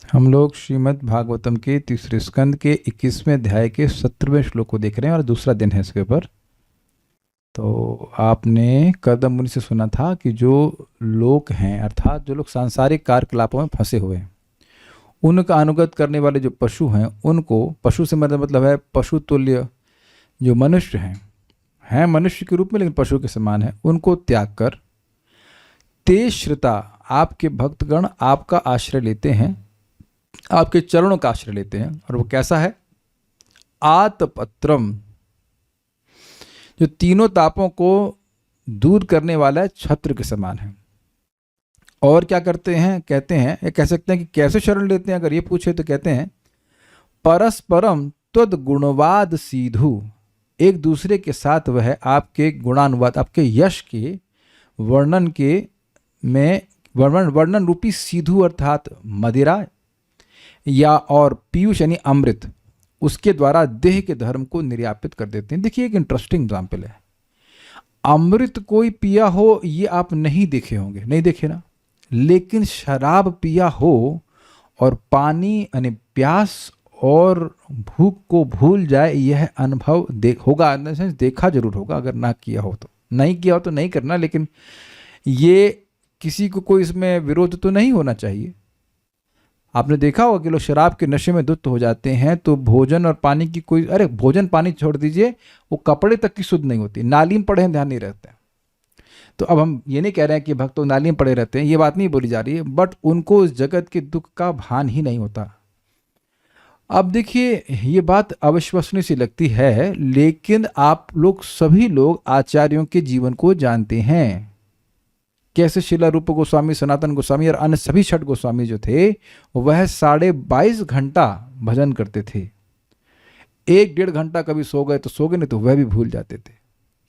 हम लोग श्रीमद् भागवतम के तीसरे स्कंद के 21वें अध्याय के 17वें श्लोक को देख रहे हैं और दूसरा दिन है इसके ऊपर। तो आपने कदम मुनि से सुना था कि जो लोग हैं अर्थात जो लोग सांसारिक कार्यकलापों में फंसे हुए हैं, उनका अनुगत करने वाले जो पशु हैं, उनको, पशु से मतलब है पशु तुल्य जो मनुष्य हैं मनुष्य के रूप में लेकिन पशु के समान है, उनको त्याग कर ते श्रुता आपके भक्तगण आपका आश्रय लेते हैं, आपके चरणों का आश्रय लेते हैं। और वो कैसा है? आतपत्रम, जो तीनों तापों को दूर करने वाला है, छत्र के समान है। और क्या करते हैं? कहते हैं, ये कह सकते हैं कि कैसे शरण लेते हैं, अगर ये पूछे तो कहते हैं परस्परम त्वद गुणवाद सीधु, एक दूसरे के साथ वह आपके गुणानुवाद, आपके यश के वर्णन के में वर्णन रूपी सीधु अर्थात मदिरा या और पीयूष यानी अमृत, उसके द्वारा देह के धर्म को निर्यापित कर देते हैं। देखिए एक इंटरेस्टिंग एग्जाम्पल है। अमृत कोई पिया हो ये आप नहीं देखे होंगे, नहीं देखे ना, लेकिन शराब पिया हो और पानी यानी प्यास और भूख को भूल जाए, यह अनुभव होगा, देखा जरूर होगा, अगर ना किया हो तो। नहीं किया हो तो नहीं करना, लेकिन ये किसी को कोई इसमें विरोध तो नहीं होना चाहिए। आपने देखा होगा कि लोग शराब के नशे में धुत हो जाते हैं तो भोजन और पानी की कोई, अरे भोजन पानी छोड़ दीजिए, वो कपड़े तक की शुद्ध नहीं होती, नाली में पड़े हैं ध्यान नहीं रहते हैं। तो अब हम ये नहीं कह रहे हैं कि भक्त तो नाली में पड़े रहते हैं, ये बात नहीं बोली जा रही है, बट उनको इस जगत के दुख का भान ही नहीं होता। अब देखिए ये बात अविश्वसनीय सी लगती है, लेकिन आप लोग सभी लोग आचार्यों के जीवन को जानते हैं। कैसे शिला रूप गोस्वामी, सनातन गोस्वामी और अन्य सभी छठ गोस्वामी जो थे वह 22.5 घंटा भजन करते थे। 1-1.5 घंटा कभी सो गए तो सो गए, नहीं तो वह भी भूल जाते थे।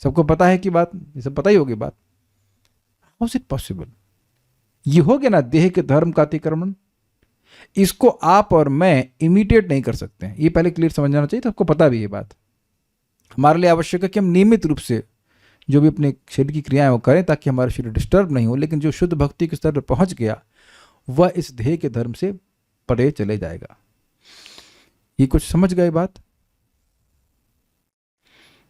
सबको पता है कि बात, ये सब पता ही होगी बात। How is it possible? ये हो गया ना देह के धर्म का अतिक्रमण। इसको आप और मैं इमिटेट नहीं कर सकते हैं, ये पहले क्लियर समझ जाना चाहिए। तो आपको पता भी ये बात। हमारे लिए आवश्यक है कि हम नियमित रूप से जो भी अपने शरीर की क्रियाएं वो करें ताकि हमारा शरीर डिस्टर्ब नहीं हो। लेकिन जो शुद्ध भक्ति के स्तर पर पहुंच गया वह इस देह के धर्म से परे चले जाएगा। ये कुछ समझ गए बात?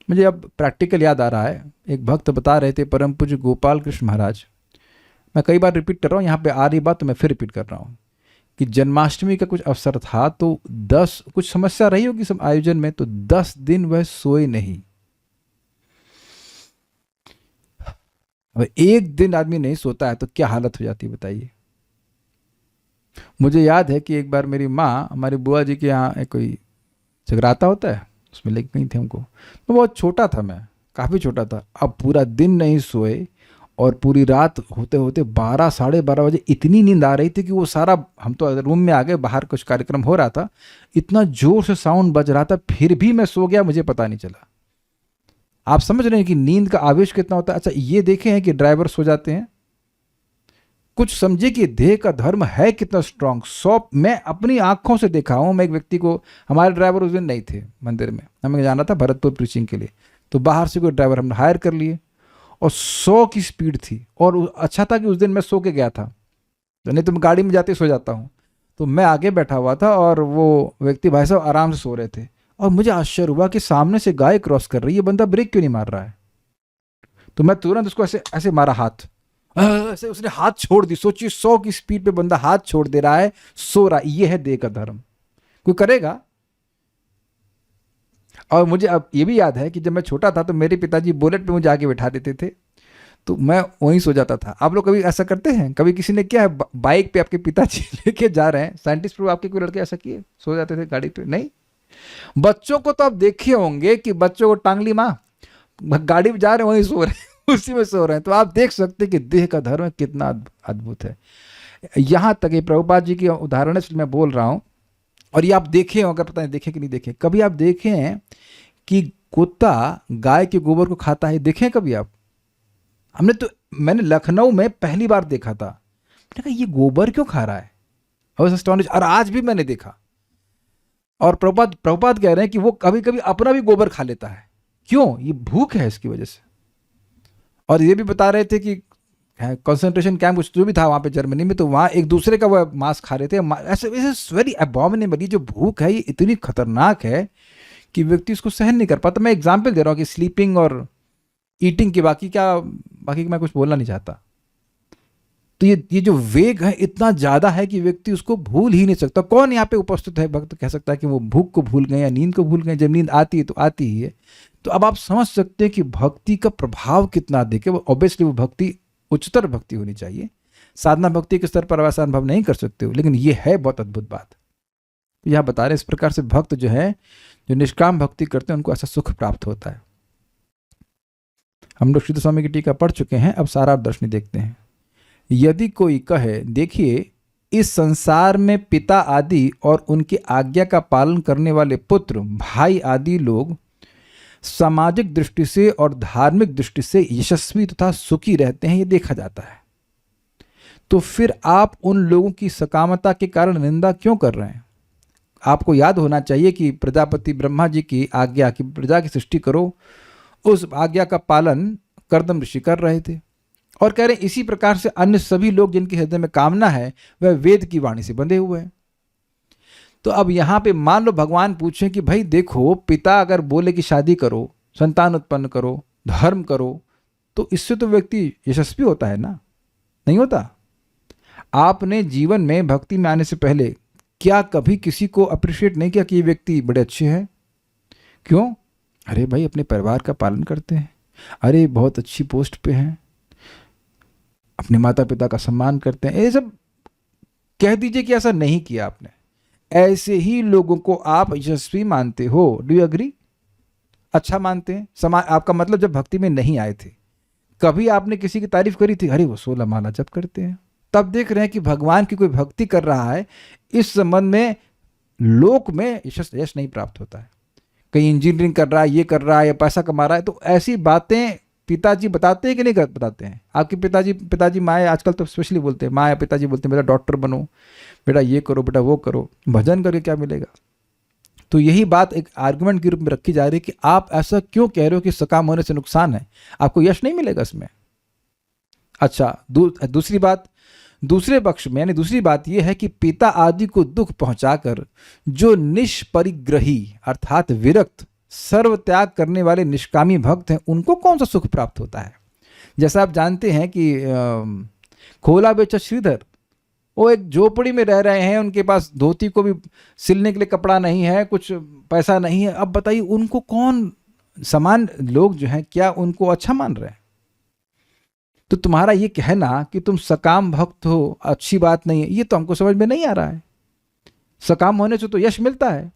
मुझे अब प्रैक्टिकल याद आ रहा है। एक भक्त बता रहे थे, परम पूज्य गोपाल कृष्ण महाराज, मैं कई बार रिपीट कर रहा हूँ, यहाँ पे आ रही बात तो मैं फिर रिपीट कर रहा हूँ, कि जन्माष्टमी का कुछ अवसर था तो 10 कुछ समस्या रही होगी सब आयोजन में, तो 10 दिन वह सोए नहीं। अब एक दिन आदमी नहीं सोता है तो क्या हालत हो जाती है बताइए। मुझे याद है कि एक बार मेरी माँ हमारी बुआ जी के यहाँ एक कोई जगराता होता है, उसमें लेके गई थी हमको। तो बहुत छोटा था मैं, काफ़ी छोटा था। अब पूरा दिन नहीं सोए और पूरी रात होते होते 12-12:30 बजे इतनी नींद आ रही थी कि वो सारा, हम तो रूम में आ गए, बाहर कुछ कार्यक्रम हो रहा था, इतना जोर से साउंड बज रहा था, फिर भी मैं सो गया, मुझे पता नहीं चला। आप समझ रहे हैं कि नींद का आवेश कितना होता है। अच्छा ये देखे हैं कि ड्राइवर सो जाते हैं, कुछ समझे कि देह का धर्म है कितना स्ट्रांग। मैं अपनी आंखों से देखा हूं। मैं एक व्यक्ति को, हमारे ड्राइवर उस दिन नहीं थे मंदिर में, हमें जाना था भरतपुर प्रीचिंग के लिए, तो बाहर से कोई ड्राइवर हमने हायर कर लिए और 100 की स्पीड थी। और अच्छा था कि उस दिन मैं सो के गया था, तो नहीं तो मैं गाड़ी में जाते सो जाता हूँ। तो मैं आगे बैठा हुआ था और वो व्यक्ति भाई साहब आराम से सो रहे थे, और मुझे आश्चर्य हुआ कि सामने से गाय क्रॉस कर रही है, बंदा ब्रेक क्यों नहीं मार रहा है। तो मैं तुरंत उसको ऐसे ऐसे मारा हाथ, ऐसे उसने हाथ छोड़ दी। सोचिए 100 की स्पीड पे बंदा हाथ छोड़ दे रहा है, सो रहा। ये है देह का धर्म, कोई करेगा? और मुझे अब ये भी याद है कि जब मैं छोटा था तो मेरे पिताजी बुलेट पे मुझे आगे बैठा देते थे, तो मैं वहीं सो जाता था। आप लोग कभी ऐसा करते हैं? कभी किसी ने क्या है, बाइक पे आपके पिताजी लेके जा रहे हैं, साइंटिस्ट प्रूफ आपके कोई लड़के ऐसा किए, सो जाते थे गाड़ी पे? नहीं। बच्चों को तो आप देखे होंगे कि बच्चों को टांग ली माँ, गाड़ी में जा रहे हैं वहीं सो रहे हैं, उसी में सो रहे हैं। तो आप देख सकते हैं कि देह का धर्म कितना अद्भुत है। यहाँ तक ये प्रभुपाद जी की उदाहरण से मैं बोल रहा हूँ। और ये आप देखे हो, अगर पता नहीं देखे कि नहीं देखे, कभी आप देखे हैं कि कुत्ता गाय के गोबर को खाता है? देखे हैं कभी आप? मैंने लखनऊ में पहली बार देखा था। मैंने कहा ये गोबर क्यों खा रहा है, और आज भी मैंने देखा। और प्रभुपाद कह रहे हैं कि वो कभी कभी अपना भी गोबर खा लेता है। क्यों? ये भूख है इसकी वजह से। और ये भी बता रहे थे कि कंसंट्रेशन कैंप कुछ जो भी था वहाँ पे जर्मनी में, तो वहाँ एक दूसरे का वो मांस खा रहे थे। ऐसे वेरी अबॉमिनेबल। ये जो भूख है ये इतनी खतरनाक है कि व्यक्ति उसको सहन नहीं कर पाता। मैं एग्जाम्पल दे रहा हूँ कि स्लीपिंग और ईटिंग की, बाकी मैं कुछ बोलना नहीं चाहता। तो ये जो वेग है इतना ज़्यादा है कि व्यक्ति उसको भूल ही नहीं सकता। कौन यहाँ पे उपस्थित है भक्त कह सकता है कि वो भूख को भूल गए या नींद को भूल गए? जब नींद आती है तो आती ही है। तो अब आप समझ सकते हैं कि भक्ति का प्रभाव कितना अधिक है। ऑब्वियसली वो भक्ति उच्चतर भक्ति होनी चाहिए। साधना भक्ति के स्तर पर वैसा अनुभव नहीं कर सकते हो, लेकिन ये है बहुत अद्भुत बात। यह बता रहे इस प्रकार से भक्त जो है, जो निष्काम भक्ति करते हैं, उनको ऐसा सुख प्राप्त होता है। हम लोग श्रीधर स्वामी की टीका पढ़ चुके हैं, अब सारार्थ दर्शनी देखते हैं। यदि कोई कहे, देखिए इस संसार में पिता आदि और उनकी आज्ञा का पालन करने वाले पुत्र, भाई आदि लोग सामाजिक दृष्टि से और धार्मिक दृष्टि से यशस्वी तथा सुखी रहते हैं, ये देखा जाता है। तो फिर आप उन लोगों की सकामता के कारण निंदा क्यों कर रहे हैं? आपको याद होना चाहिए कि प्रजापति ब्रह्मा जी की आज्ञा कि प्रजा की सृष्टि करो, उस आज्ञा का पालन कर्दम ऋषि कर रहे थे। और कह रहे हैं इसी प्रकार से अन्य सभी लोग जिनके हृदय में कामना है वह वेद की वाणी से बंधे हुए हैं। तो अब यहाँ पे मान लो भगवान पूछें कि भाई देखो, पिता अगर बोले कि शादी करो, संतान उत्पन्न करो, धर्म करो, तो इससे तो व्यक्ति यशस्वी होता है ना? नहीं होता। आपने जीवन में भक्ति में आने से पहले क्या कभी किसी को अप्रिशिएट नहीं किया कि ये व्यक्ति बड़े अच्छे हैं? क्यों? अरे भाई अपने परिवार का पालन करते हैं, अरे बहुत अच्छी पोस्ट पे हैं, अपने माता पिता का सम्मान करते हैं। ये सब कह दीजिए कि ऐसा नहीं किया आपने। ऐसे ही लोगों को आप यशस्वी मानते हो। Do you agree? अच्छा मानते हैं। आपका मतलब जब भक्ति में नहीं आए थे, कभी आपने किसी की तारीफ करी थी? अरे वो 16 माला जप करते हैं। तब देख रहे हैं कि भगवान की कोई भक्ति कर रहा है, इस संबंध में लोक में यश नहीं प्राप्त होता है। कहीं इंजीनियरिंग कर रहा है, ये कर रहा है, या पैसा कमा रहा है, तो ऐसी बातें पिताजी बताते हैं कि नहीं बताते हैं? आपके पिताजी माँ आजकल तो स्पेशली बोलते हैं, माँ या पिताजी बोलते हैं बेटा डॉक्टर बनो, बेटा ये करो, बेटा वो करो। भजन करके क्या मिलेगा? तो यही बात एक आर्गुमेंट के रूप में रखी जा रही है कि आप ऐसा क्यों कह रहे हो कि सकाम होने से नुकसान है, आपको यश नहीं मिलेगा इसमें। अच्छा, दूसरी बात, दूसरे पक्ष में यानी दूसरी बात यह है कि पिता आदि को दुख पहुंचाकर जो निष्परिग्रही अर्थात विरक्त, सर्व त्याग करने वाले निष्कामी भक्त हैं, उनको कौन सा सुख प्राप्त होता है? जैसा आप जानते हैं कि खोला बेचा श्रीधर, वो एक झोपड़ी में रह रहे हैं, उनके पास धोती को भी सिलने के लिए कपड़ा नहीं है, कुछ पैसा नहीं है। अब बताइए उनको कौन, समान लोग जो हैं, क्या उनको अच्छा मान रहे हैं? तो तुम्हारा ये कहना कि तुम सकाम भक्त हो अच्छी बात नहीं है, ये तो हमको समझ में नहीं आ रहा है। सकाम होने से तो यश मिलता है,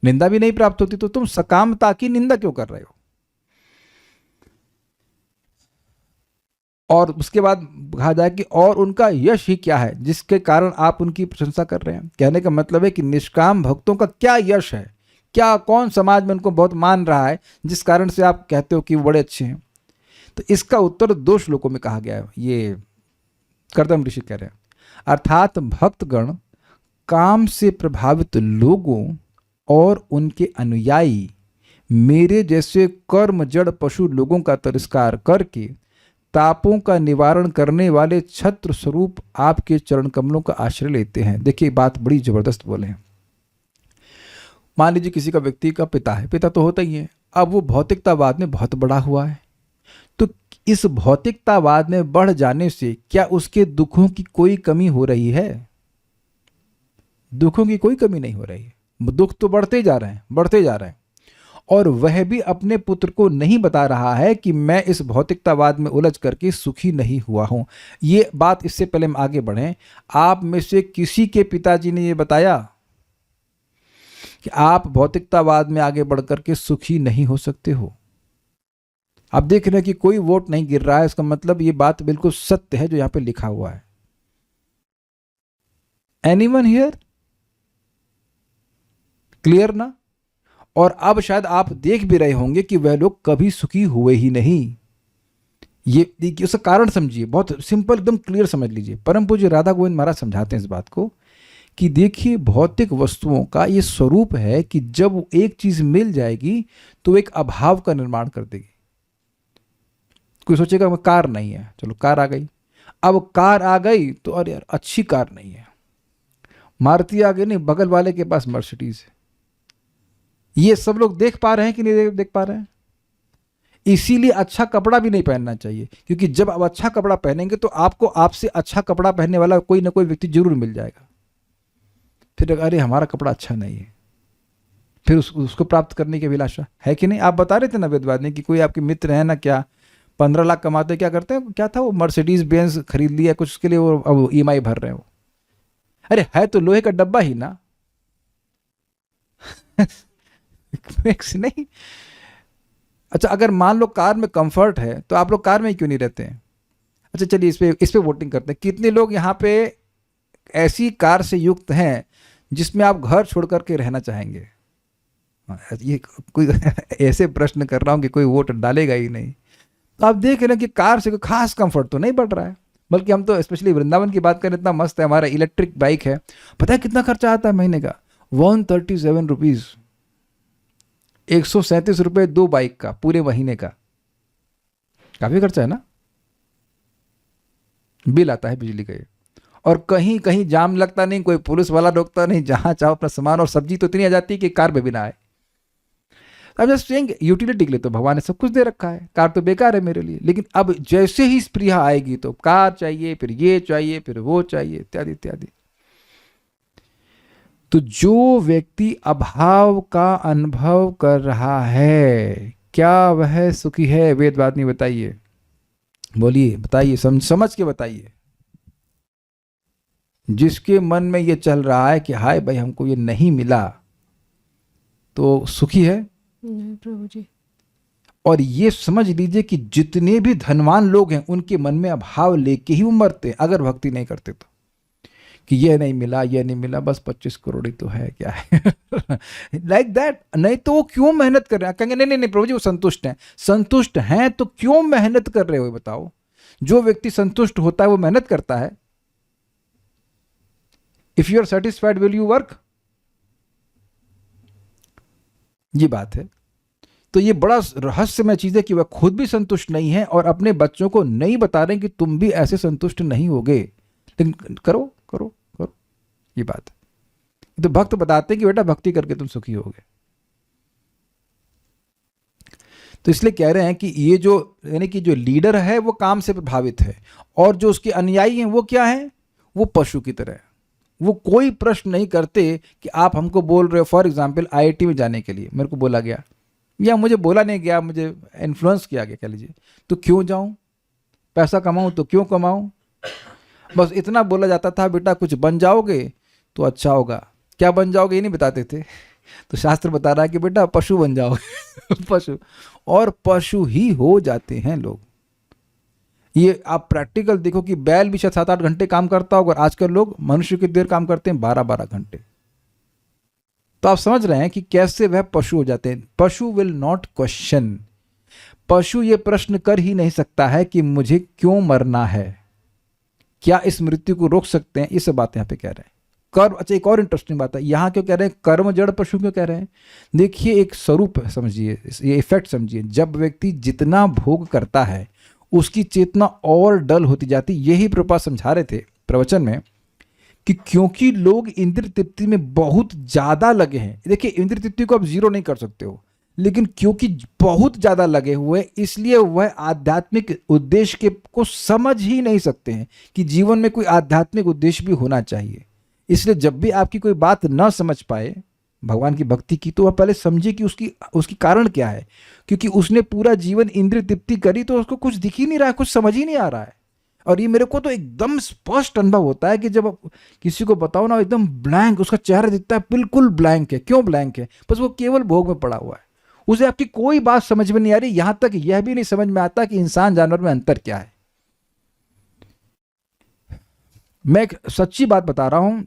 निंदा भी नहीं प्राप्त होती, तो तुम सकामता की निंदा क्यों कर रहे हो? और उसके बाद कहा जाए कि और उनका यश ही क्या है जिसके कारण आप उनकी प्रशंसा कर रहे हैं। कहने का मतलब है कि निष्काम भक्तों का क्या यश है, क्या कौन समाज में उनको बहुत मान रहा है जिस कारण से आप कहते हो कि वो बड़े अच्छे हैं? तो इसका उत्तर 2 श्लोकों में कहा गया है। ये कर्दम ऋषि कह रहे हैं, अर्थात भक्तगण काम से प्रभावित लोगों और उनके अनुयायी मेरे जैसे कर्म जड़ पशु लोगों का तिरस्कार करके तापों का निवारण करने वाले छत्र स्वरूप आपके चरण कमलों का आश्रय लेते हैं। देखिए बात बड़ी जबरदस्त बोले हैं। मान लीजिए किसी का व्यक्ति का पिता है, पिता तो होता ही है, अब वो भौतिकतावाद में बहुत बड़ा हुआ है, तो इस भौतिकतावाद में बढ़ जाने से क्या उसके दुखों की कोई कमी हो रही है? दुखों की कोई कमी नहीं हो रही है, दुख तो बढ़ते जा रहे हैं, बढ़ते जा रहे हैं। और वह भी अपने पुत्र को नहीं बता रहा है कि मैं इस भौतिकतावाद में उलझ करके सुखी नहीं हुआ हूं। ये बात, इससे पहले हम आगे बढ़ें, आप में से किसी के पिताजी ने ये बताया कि आप भौतिकतावाद में आगे बढ़ करके सुखी नहीं हो सकते हो? आप देख रहे हैं कि कोई वोट नहीं गिर रहा है, इसका मतलब ये बात बिल्कुल सत्य है जो यहां पे लिखा हुआ है। Anyone here? क्लियर ना? और अब शायद आप देख भी रहे होंगे कि वह लोग कभी सुखी हुए ही नहीं। ये देखिए, उसका कारण समझिए, बहुत सिंपल एकदम क्लियर समझ लीजिए। परम पूज्य राधा गोविंद महाराज समझाते हैं इस बात को कि देखिए भौतिक वस्तुओं का ये स्वरूप है कि जब एक चीज मिल जाएगी तो एक अभाव का निर्माण कर देगी। कोई सोचेगा कार नहीं है, चलो कार आ गई। अब कार आ गई तो अरे यार अच्छी कार नहीं है, मारुति आ गई, नहीं बगल वाले के पास मर्सिडीज है। ये सब लोग देख पा रहे हैं कि नहीं देख पा रहे हैं? इसीलिए अच्छा कपड़ा भी नहीं पहनना चाहिए, क्योंकि जब आप अच्छा कपड़ा पहनेंगे तो आपको आपसे अच्छा कपड़ा पहनने वाला कोई ना कोई व्यक्ति जरूर मिल जाएगा। फिर अरे हमारा कपड़ा अच्छा नहीं है, फिर उसको प्राप्त करने की अभिलाषा है कि नहीं? आप बता रहे थे ना वेदवाद ने कि कोई आपके मित्र है ना, क्या 15 लाख कमाते, क्या करते हैं, क्या था वो, मर्सिडीज बेंज खरीद लिया कुछ, उसके लिए वो अब EMI भर रहे हो। अरे है तो लोहे का डब्बा ही ना। नहीं। अच्छा, अगर मान लो कार में कंफर्ट है तो आप लोग कार में ही क्यों नहीं रहते हैं? अच्छा चलिए इस पे वोटिंग करते हैं। कितने लोग यहाँ पे ऐसी कार से युक्त हैं जिसमें आप घर छोड़ करके रहना चाहेंगे? ये कोई ऐसे प्रश्न कर रहा हूँ कि कोई वोट डालेगा ही नहीं। तो आप देख रहे हैं कि कार से कोई खास कंफर्ट तो नहीं बढ़ रहा है, बल्कि हम तो स्पेशली वृंदावन की बात करें, इतना मस्त है हमारा इलेक्ट्रिक बाइक है। पता है कितना खर्चा आता है महीने का? 137 रुपीज़, 137 रुपये 2 बाइक का पूरे महीने का। काफ़ी खर्चा है ना? बिल आता है बिजली का ये। और कहीं कहीं जाम लगता नहीं, कोई पुलिस वाला रोकता नहीं, जहाँ चाहो अपना सामान, और सब्जी तो इतनी आ जाती है कि कार पे भी ना आए। अब जस्ट सेइंग, यूटिलिटी के लिए तो भगवान ने सब कुछ दे रखा है, कार तो बेकार है मेरे लिए। लेकिन अब जैसे ही स्प्रिया आएगी तो कार चाहिए, फिर ये चाहिए, फिर वो चाहिए, इत्यादि इत्यादि। तो जो व्यक्ति अभाव का अनुभव कर रहा है, क्या वह सुखी है? वेदवाद नहीं, बताइए, बोलिए, बताइए, समझ के बताइए। जिसके मन में ये चल रहा है कि हाय भाई हमको ये नहीं मिला, तो सुखी है? नहीं प्रभु जी। और ये समझ लीजिए कि जितने भी धनवान लोग हैं उनके मन में अभाव लेके ही वो मरते, अगर भक्ति नहीं करते तो, कि ये नहीं मिला, ये नहीं मिला, बस 25 करोड़ ही तो है, क्या है। Like that. नहीं तो वो क्यों मेहनत कर रहे हैं? कहेंगे नहीं नहीं प्रभु जी वो संतुष्ट हैं। संतुष्ट हैं तो क्यों मेहनत कर रहे हो, बताओ? जो व्यक्ति संतुष्ट होता है वो मेहनत करता है। If you are satisfied will you work? ये बात है। तो ये बड़ा रहस्यमय चीज है कि वह खुद भी संतुष्ट नहीं है और अपने बच्चों को नहीं बता रहे कि तुम भी ऐसे संतुष्ट नहीं होगे, लेकिन करो करो करो, ये बात है। तो भक्त बताते हैं कि बेटा भक्ति करके तुम सुखी होगे। तो इसलिए कह रहे हैं कि ये जो यानी कि जो लीडर है वो काम से प्रभावित है, और जो उसके अनुयायी हैं वो क्या है? वो पशु की तरह है। वो कोई प्रश्न नहीं करते कि आप हमको बोल रहे हो, फॉर एग्जाम्पल IIT में जाने के लिए मेरे को बोला गया, या मुझे बोला नहीं गया, मुझे इन्फ्लुएंस किया गया कह लीजिए, तो क्यों जाऊं? पैसा कमाऊं तो क्यों कमाऊं? बस इतना बोला जाता था, बेटा कुछ बन जाओगे तो अच्छा होगा। क्या बन जाओगे ये नहीं बताते थे। तो शास्त्र बता रहा है कि बेटा पशु बन जाओगे। पशु, और पशु ही हो जाते हैं लोग। ये आप प्रैक्टिकल देखो कि बैल भी शायद 7-8 घंटे काम करता होगा, आजकल लोग मनुष्य की देर काम करते हैं 12-12 घंटे। तो आप समझ रहे हैं कि कैसे वह पशु हो जाते हैं। पशु विल नॉट क्वेश्चन। पशु ये प्रश्न कर ही नहीं सकता है कि मुझे क्यों मरना है, क्या इस मृत्यु को रोक सकते हैं। ये सब बातें यहाँ पे कह रहे हैं। कर्म, अच्छा एक और इंटरेस्टिंग बात है, यहाँ क्यों कह रहे हैं कर्म जड़ पशु क्यों कह रहे हैं? देखिए एक स्वरूप समझिए, ये इफेक्ट समझिए। जब व्यक्ति जितना भोग करता है उसकी चेतना और डल होती जाती। यही प्रभुपाद समझा रहे थे प्रवचन में कि क्योंकि लोग इंद्रिय तृप्ति में बहुत ज्यादा लगे हैं। देखिए इंद्रिय तृप्ति को आप जीरो नहीं कर सकते हो, लेकिन क्योंकि बहुत ज्यादा लगे हुए इसलिए वह आध्यात्मिक उद्देश्य को समझ ही नहीं सकते हैं कि जीवन में कोई आध्यात्मिक उद्देश्य भी होना चाहिए। इसलिए जब भी आपकी कोई बात न समझ पाए भगवान की भक्ति की, तो वह पहले समझे कि उसकी कारण क्या है। क्योंकि उसने पूरा जीवन इंद्रिय तृप्ति करी तो उसको कुछ दिख ही नहीं रहा है, कुछ समझ ही नहीं आ रहा है। और ये मेरे को तो एकदम स्पष्ट अनुभव होता है कि जब किसी को बताओ ना, एकदम ब्लैंक उसका चेहरा दिखता है, बिल्कुल ब्लैंक है। क्यों ब्लैंक है? बस वो केवल भोग में पड़ा हुआ है, उसे आपकी कोई बात समझ में नहीं आ रही। यहां तक यह भी नहीं समझ में आता कि इंसान जानवर में अंतर क्या है। मैं एक सच्ची बात बता रहा हूं।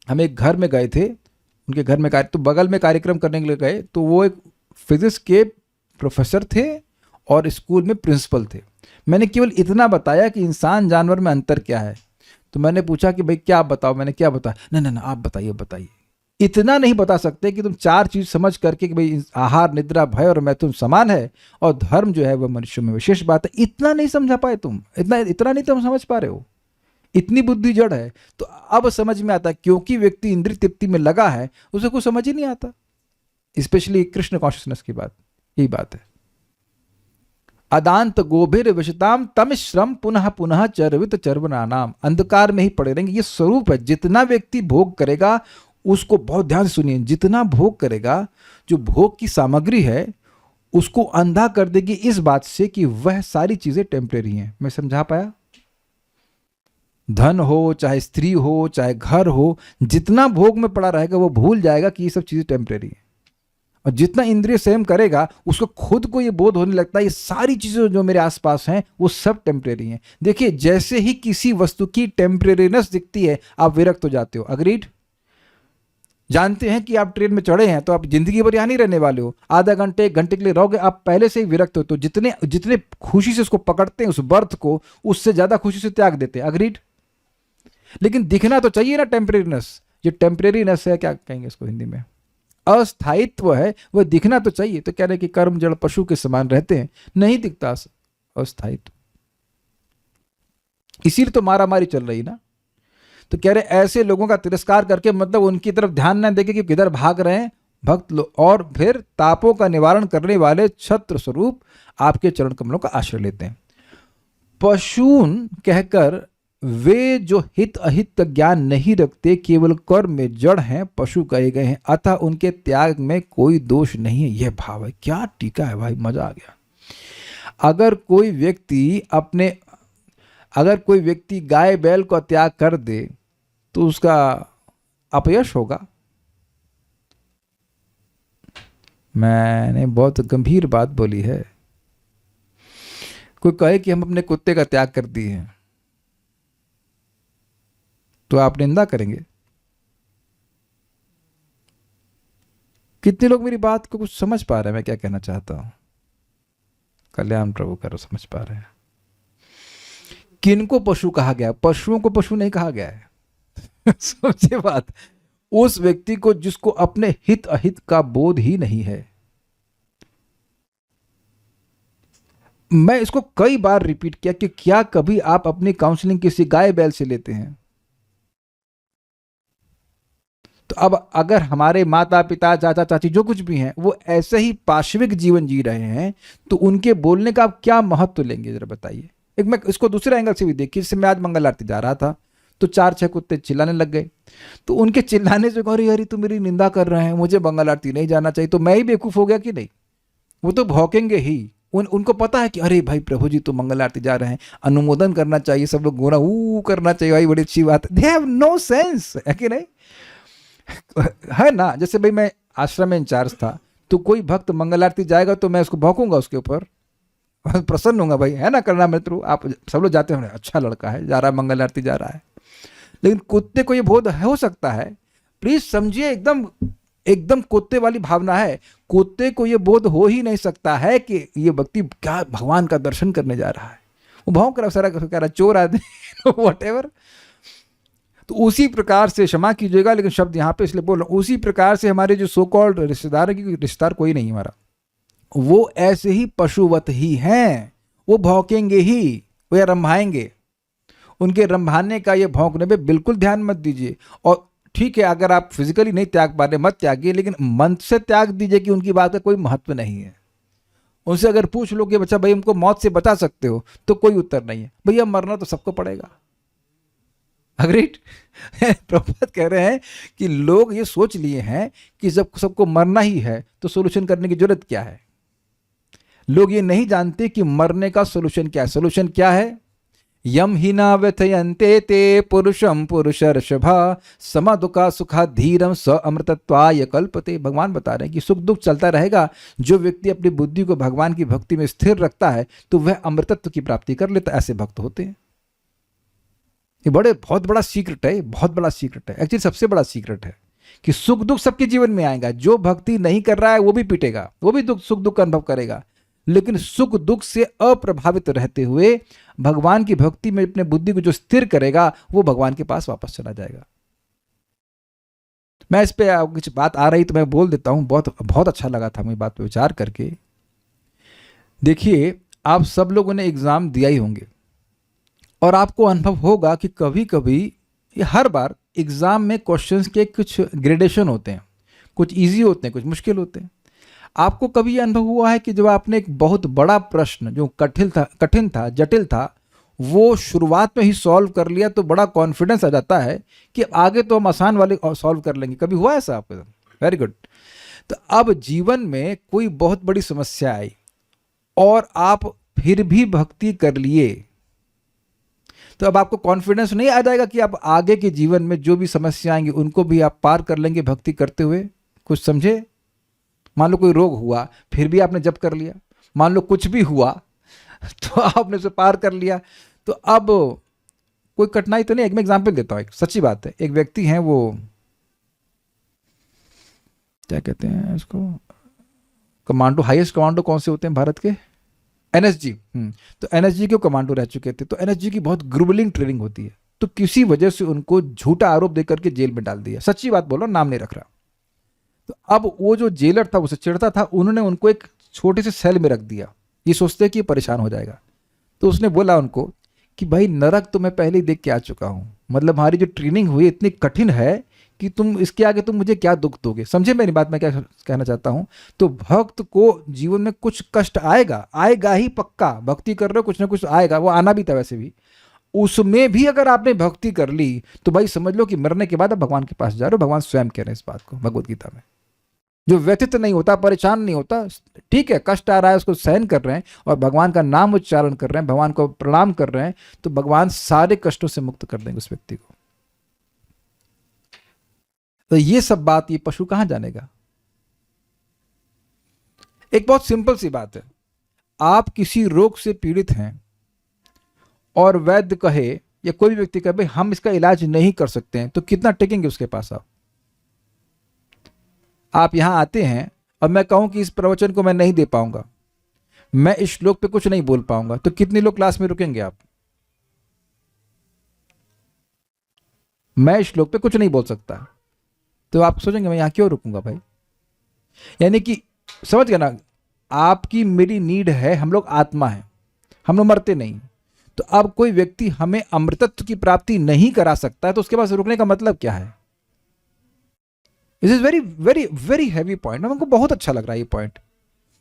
हम एक घर में गए थे, उनके घर में तो बगल में कार्यक्रम करने के लिए गए, तो वो एक फिजिक्स के प्रोफेसर थे और स्कूल में प्रिंसिपल थे। मैंने केवल इतना बताया कि इंसान जानवर में अंतर क्या है। तो मैंने पूछा कि भाई क्या आप बताओ। मैंने क्या बताया? नहीं नहीं आप बताइए बताइए। इतना नहीं बता सकते कि तुम चार चीज समझ करके कि भाई आहार, निद्रा, भय और मैथुन समान है और धर्म जो है वह मनुष्य में विशेष बात है। इतना नहीं समझा पाए तुम, इतना नहीं तुम समझ पा रहे हो, इतनी बुद्धि जड़ है। तो अब समझ में आता, क्योंकि व्यक्ति इंद्रिय तृप्ति में लगा है, उसे कुछ समझ ही नहीं आता। स्पेशली कृष्ण कॉन्शियसनेस की बात, यही बात है। अदांत गोभिर विशताम तम श्रम पुनः पुनः चरवित चर्वनानाम, अंधकार में ही पड़े रहेंगे। ये स्वरूप है। जितना व्यक्ति भोग करेगा, उसको बहुत ध्यान से सुनिए, जितना भोग करेगा, जो भोग की सामग्री है उसको अंधा कर देगी इस बात से कि वह सारी चीजें टेम्परेरी हैं। मैं समझा पाया? धन हो, चाहे स्त्री हो, चाहे घर हो, जितना भोग में पड़ा रहेगा वो भूल जाएगा कि ये सब चीजें टेम्परेरी हैं। और जितना इंद्रिय संयम करेगा, उसको खुद को ये बोध होने लगता है ये सारी चीजें जो मेरे आसपास हैं वो सब टेम्परेरी हैं। देखिए, जैसे ही किसी वस्तु की टेम्परेरीनेस दिखती है, आप विरक्त हो जाते हो। अग्रीड? जानते हैं कि आप ट्रेन में चढ़े हैं तो आप जिंदगी भर यहाँ नहीं रहने वाले हो, आधा घंटे, एक घंटे के लिए रहोगे, आप पहले से ही विरक्त हो। तो जितने जितने खुशी से उसको पकड़ते हैं, उस बर्थ को, उससे ज्यादा खुशी से त्याग देते हैं। अग्रीड? लेकिन दिखना तो चाहिए ना टेम्परेरीनेस। जो टेम्परेरीनेस है, क्या कहेंगे इसको हिंदी में, अस्थायित्व है, वह दिखना तो चाहिए। तो कह रहे कि कर्म जड़ पशु के समान रहते हैं, नहीं दिखता अस्थायित्व, इसीलिए तो मारा मारी चल रही ना। तो कह रहे ऐसे लोगों का तिरस्कार करके, मतलब उनकी तरफ ध्यान न देके कि किधर भाग रहे हैं भक्त लोग, और फिर तापों का निवारण करने वाले छत्र स्वरूप आपके चरण कमलों का आश्रय लेते हैं। पशून कहकर वे जो हित अहित का ज्ञान नहीं रखते, केवल कर्म में जड़ हैं, पशु कहे गए हैं, अतः उनके त्याग में कोई दोष नहीं है। यह भाव है। क्या टीका है भाई, मजा आ गया। अगर कोई व्यक्ति गाय बैल का त्याग कर दे तो उसका अपयश होगा। मैंने बहुत गंभीर बात बोली है। कोई कहे कि हम अपने कुत्ते का त्याग कर दिए हैं, तो आप निंदा करेंगे। कितने लोग मेरी बात को कुछ समझ पा रहे हैं मैं क्या कहना चाहता हूं? कल्याण प्रभु करो, समझ पा रहे हैं। किनको पशु कहा गया? पशुओं को पशु नहीं कहा गया है। समझे बात? उस व्यक्ति को जिसको अपने हित अहित का बोध ही नहीं है। मैं इसको कई बार रिपीट किया कि क्या कभी आप अपनी काउंसलिंग किसी गाय बैल से लेते हैं? तो अब अगर हमारे माता पिता, चाचा चाची, जो कुछ भी हैं, वो ऐसे ही पाशविक जीवन जी रहे हैं, तो उनके बोलने का आप क्या महत्व लेंगे, जरा बताइए। एक मैं इसको दूसरे एंगल से भी देखिए। जैसे मैं आज मंगल आरती जा रहा था तो 4-6 कुत्ते चिल्लाने लग गए। तो उनके चिल्लाने से अरे यार, तू मेरी निंदा कर रहे हैं, मुझे मंगल आरती नहीं जाना चाहिए। तो मैं ही बेवकूफ हो गया कि नहीं? वो तो भौंकेंगे ही। उनको पता है कि अरे भाई प्रभु जी तो मंगल आरती जा रहे हैं, अनुमोदन करना चाहिए, सब लोग गोना करना चाहिए, भाई बड़ी अच्छी बात है। दे हैव नो सेंस, है कि नहीं? है ना? जैसे भाई मैं आश्रम में इंचार्ज था, तो कोई भक्त मंगल आरती जाएगा तो मैं उसको भौंकूंगा, उसके ऊपर प्रसन्न होऊंगा, भाई है ना करना मित्र, आप सब लोग जाते हैं, अच्छा लड़का है, जा रहा है मंगल आरती जा रहा है। लेकिन कुत्ते को ये बोध हो सकता है, प्लीज समझिए, एकदम कुत्ते वाली भावना है। कुत्ते को ये बोध हो ही नहीं सकता है कि ये व्यक्ति क्या भगवान का दर्शन करने जा रहा है। वो भौंक रहा, सारा कह रहा चोर आदमी व्हाटएवर। तो उसी प्रकार से, क्षमा कीजिएगा लेकिन शब्द यहाँ पे इसलिए बोल रहा हूँ, उसी प्रकार से हमारे जो सो कॉल्ड रिश्तेदार है, क्योंकि रिश्तेदार कोई नहीं हमारा, वो ऐसे ही पशुवत ही हैं। वो भौंकेंगे ही, वो रंभाएंगे। उनके रंभाने का, ये भौंकने पे बिल्कुल ध्यान मत दीजिए। और ठीक है, अगर आप फिजिकली नहीं त्याग पा रहे, मत त्यागिए, लेकिन मन से त्याग दीजिए कि उनकी बात का कोई महत्व नहीं है। उनसे अगर पूछ लो कि बच्चा भाई हमको मौत से बचा सकते हो, तो कोई उत्तर नहीं है। भैया मरना तो सबको पड़ेगा। अग्रीड? प्रभुपाद कह रहे हैं कि लोग ये सोच लिए हैं कि जब सबको मरना ही है तो सोल्यूशन करने की जरूरत क्या है। लोग ये नहीं जानते कि मरने का सोल्यूशन क्या है। सोल्यूशन क्या है? यम हिना व्यथयन्ते ते पुरुषम पुरुषर्षभा समा दुखा सुखा धीरम स अमृतत्वाय कल्पते। भगवान बता रहे हैं कि सुख दुख चलता रहेगा। जो व्यक्ति अपनी बुद्धि को भगवान की भक्ति में स्थिर रखता है तो वह अमृतत्व की प्राप्ति कर लेता है। ऐसे भक्त होते हैं। ये बहुत बड़ा सीक्रेट है, बहुत बड़ा सीक्रेट है। एक्चुअली सबसे बड़ा सीक्रेट है कि सुख दुख सबके जीवन में आएगा। जो भक्ति नहीं कर रहा है वो भी पीटेगा, वो भी सुख दुख का अनुभव करेगा, लेकिन सुख दुख से अप्रभावित रहते हुए भगवान की भक्ति में अपने बुद्धि को जो स्थिर करेगा वो भगवान के पास वापस चला जाएगा। मैं इस पे कुछ बात आ रही तो मैं बोल देता हूँ, बहुत बहुत अच्छा लगा था मुझे बात पे विचार करके। देखिए, आप सब लोगों ने एग्ज़ाम दिया ही होंगे और आपको अनुभव होगा कि कभी कभी, ये हर बार, एग्ज़ाम में क्वेश्चंस के कुछ ग्रेडेशन होते हैं, कुछ इजी होते हैं, कुछ मुश्किल होते हैं। आपको कभी ये अनुभव हुआ है कि जब आपने एक बहुत बड़ा प्रश्न जो कठिन था, जटिल था, वो शुरुआत में ही सॉल्व कर लिया तो बड़ा कॉन्फिडेंस आ जाता है कि आगे तो हम आसान वाले सॉल्व कर लेंगे। कभी हुआ ऐसा आपके साथ? Very good. तो अब जीवन में कोई बहुत बड़ी समस्या आई और आप फिर भी भक्ति कर लिए, तो अब आपको कॉन्फिडेंस नहीं आ जाएगा कि आप आगे के जीवन में जो भी समस्या आएंगी उनको भी आप पार कर लेंगे भक्ति करते हुए? कुछ समझे? मान लो कोई रोग हुआ, फिर भी आपने जप कर लिया। मान लो कुछ भी हुआ तो आपने उसे पार कर लिया। तो अब कोई कठिनाई तो नहीं। एक मैं एग्जाम्पल देता हूँ, एक सच्ची बात है। एक व्यक्ति हैं, वो क्या कहते हैं इसको, कमांडो, हाईएस्ट कमांडो कौन से होते हैं भारत के? एनएसजी। तो एनएसजी के कमांडो रह चुके थे। तो एनएसजी की बहुत ग्रुबलिंग ट्रेनिंग होती है, तो किसी वजह से उनको झूठा आरोप देकर के जेल में डाल दिया। सच्ची बात बोलो, नाम नहीं रख रहा। तो अब वो जो जेलर था, उसे चिढ़ता था, उन्होंने उनको एक छोटे से सेल में रख दिया, ये सोचते कि ये परेशान हो जाएगा। तो उसने बोला उनको कि भाई, नरक तो मैं पहले ही देख के आ चुका हूं, मतलब हमारी जो ट्रेनिंग हुई इतनी कठिन है कि तुम इसके आगे तुम मुझे क्या दुख दोगे? समझे मेरी बात मैं क्या कहना चाहता हूं? तो भक्त को जीवन में कुछ कष्ट आएगा, आएगा ही पक्का। भक्ति कर रहे हो, कुछ ना कुछ आएगा, वो आना भी था वैसे भी। उसमें भी अगर आपने भक्ति कर ली तो भाई समझ लो कि मरने के बाद आप भगवान के पास जा रहे हो। भगवान स्वयं कह रहे हैं इस बात को भगवत गीता में। जो व्यथित नहीं होता, परेशान नहीं होता, ठीक है, कष्ट आ रहा है उसको सहन कर रहे हैं और भगवान का नाम उच्चारण कर रहे हैं, भगवान को प्रणाम कर रहे हैं, तो भगवान सारे कष्टों से मुक्त कर देंगे उस व्यक्ति को। तो ये सब बात ये पशु कहां जानेगा? एक बहुत सिंपल सी बात है। आप किसी रोग से पीड़ित हैं और वैद्य कहे या कोई भी व्यक्ति कहे भाई हम इसका इलाज नहीं कर सकते हैं, तो कितना टेकेंगे उसके पास आप यहां आते हैं और मैं कहूं कि इस प्रवचन को मैं नहीं दे पाऊंगा, मैं इस श्लोक पे कुछ नहीं बोल पाऊंगा, तो कितने लोग क्लास में रुकेंगे आप? मैं इस श्लोक पे कुछ नहीं बोल सकता, तो आप सोचेंगे मैं यहां क्यों रुकूंगा भाई? यानी कि समझ गए ना, आपकी मेरी नीड है, हम लोग आत्मा है, हम लोग मरते नहीं। तो अब कोई व्यक्ति हमें अमृतत्व की प्राप्ति नहीं करा सकता है, तो उसके पास रुकने का मतलब क्या है? This is very very very heavy point. हमको बहुत अच्छा लग रहा है ये पॉइंट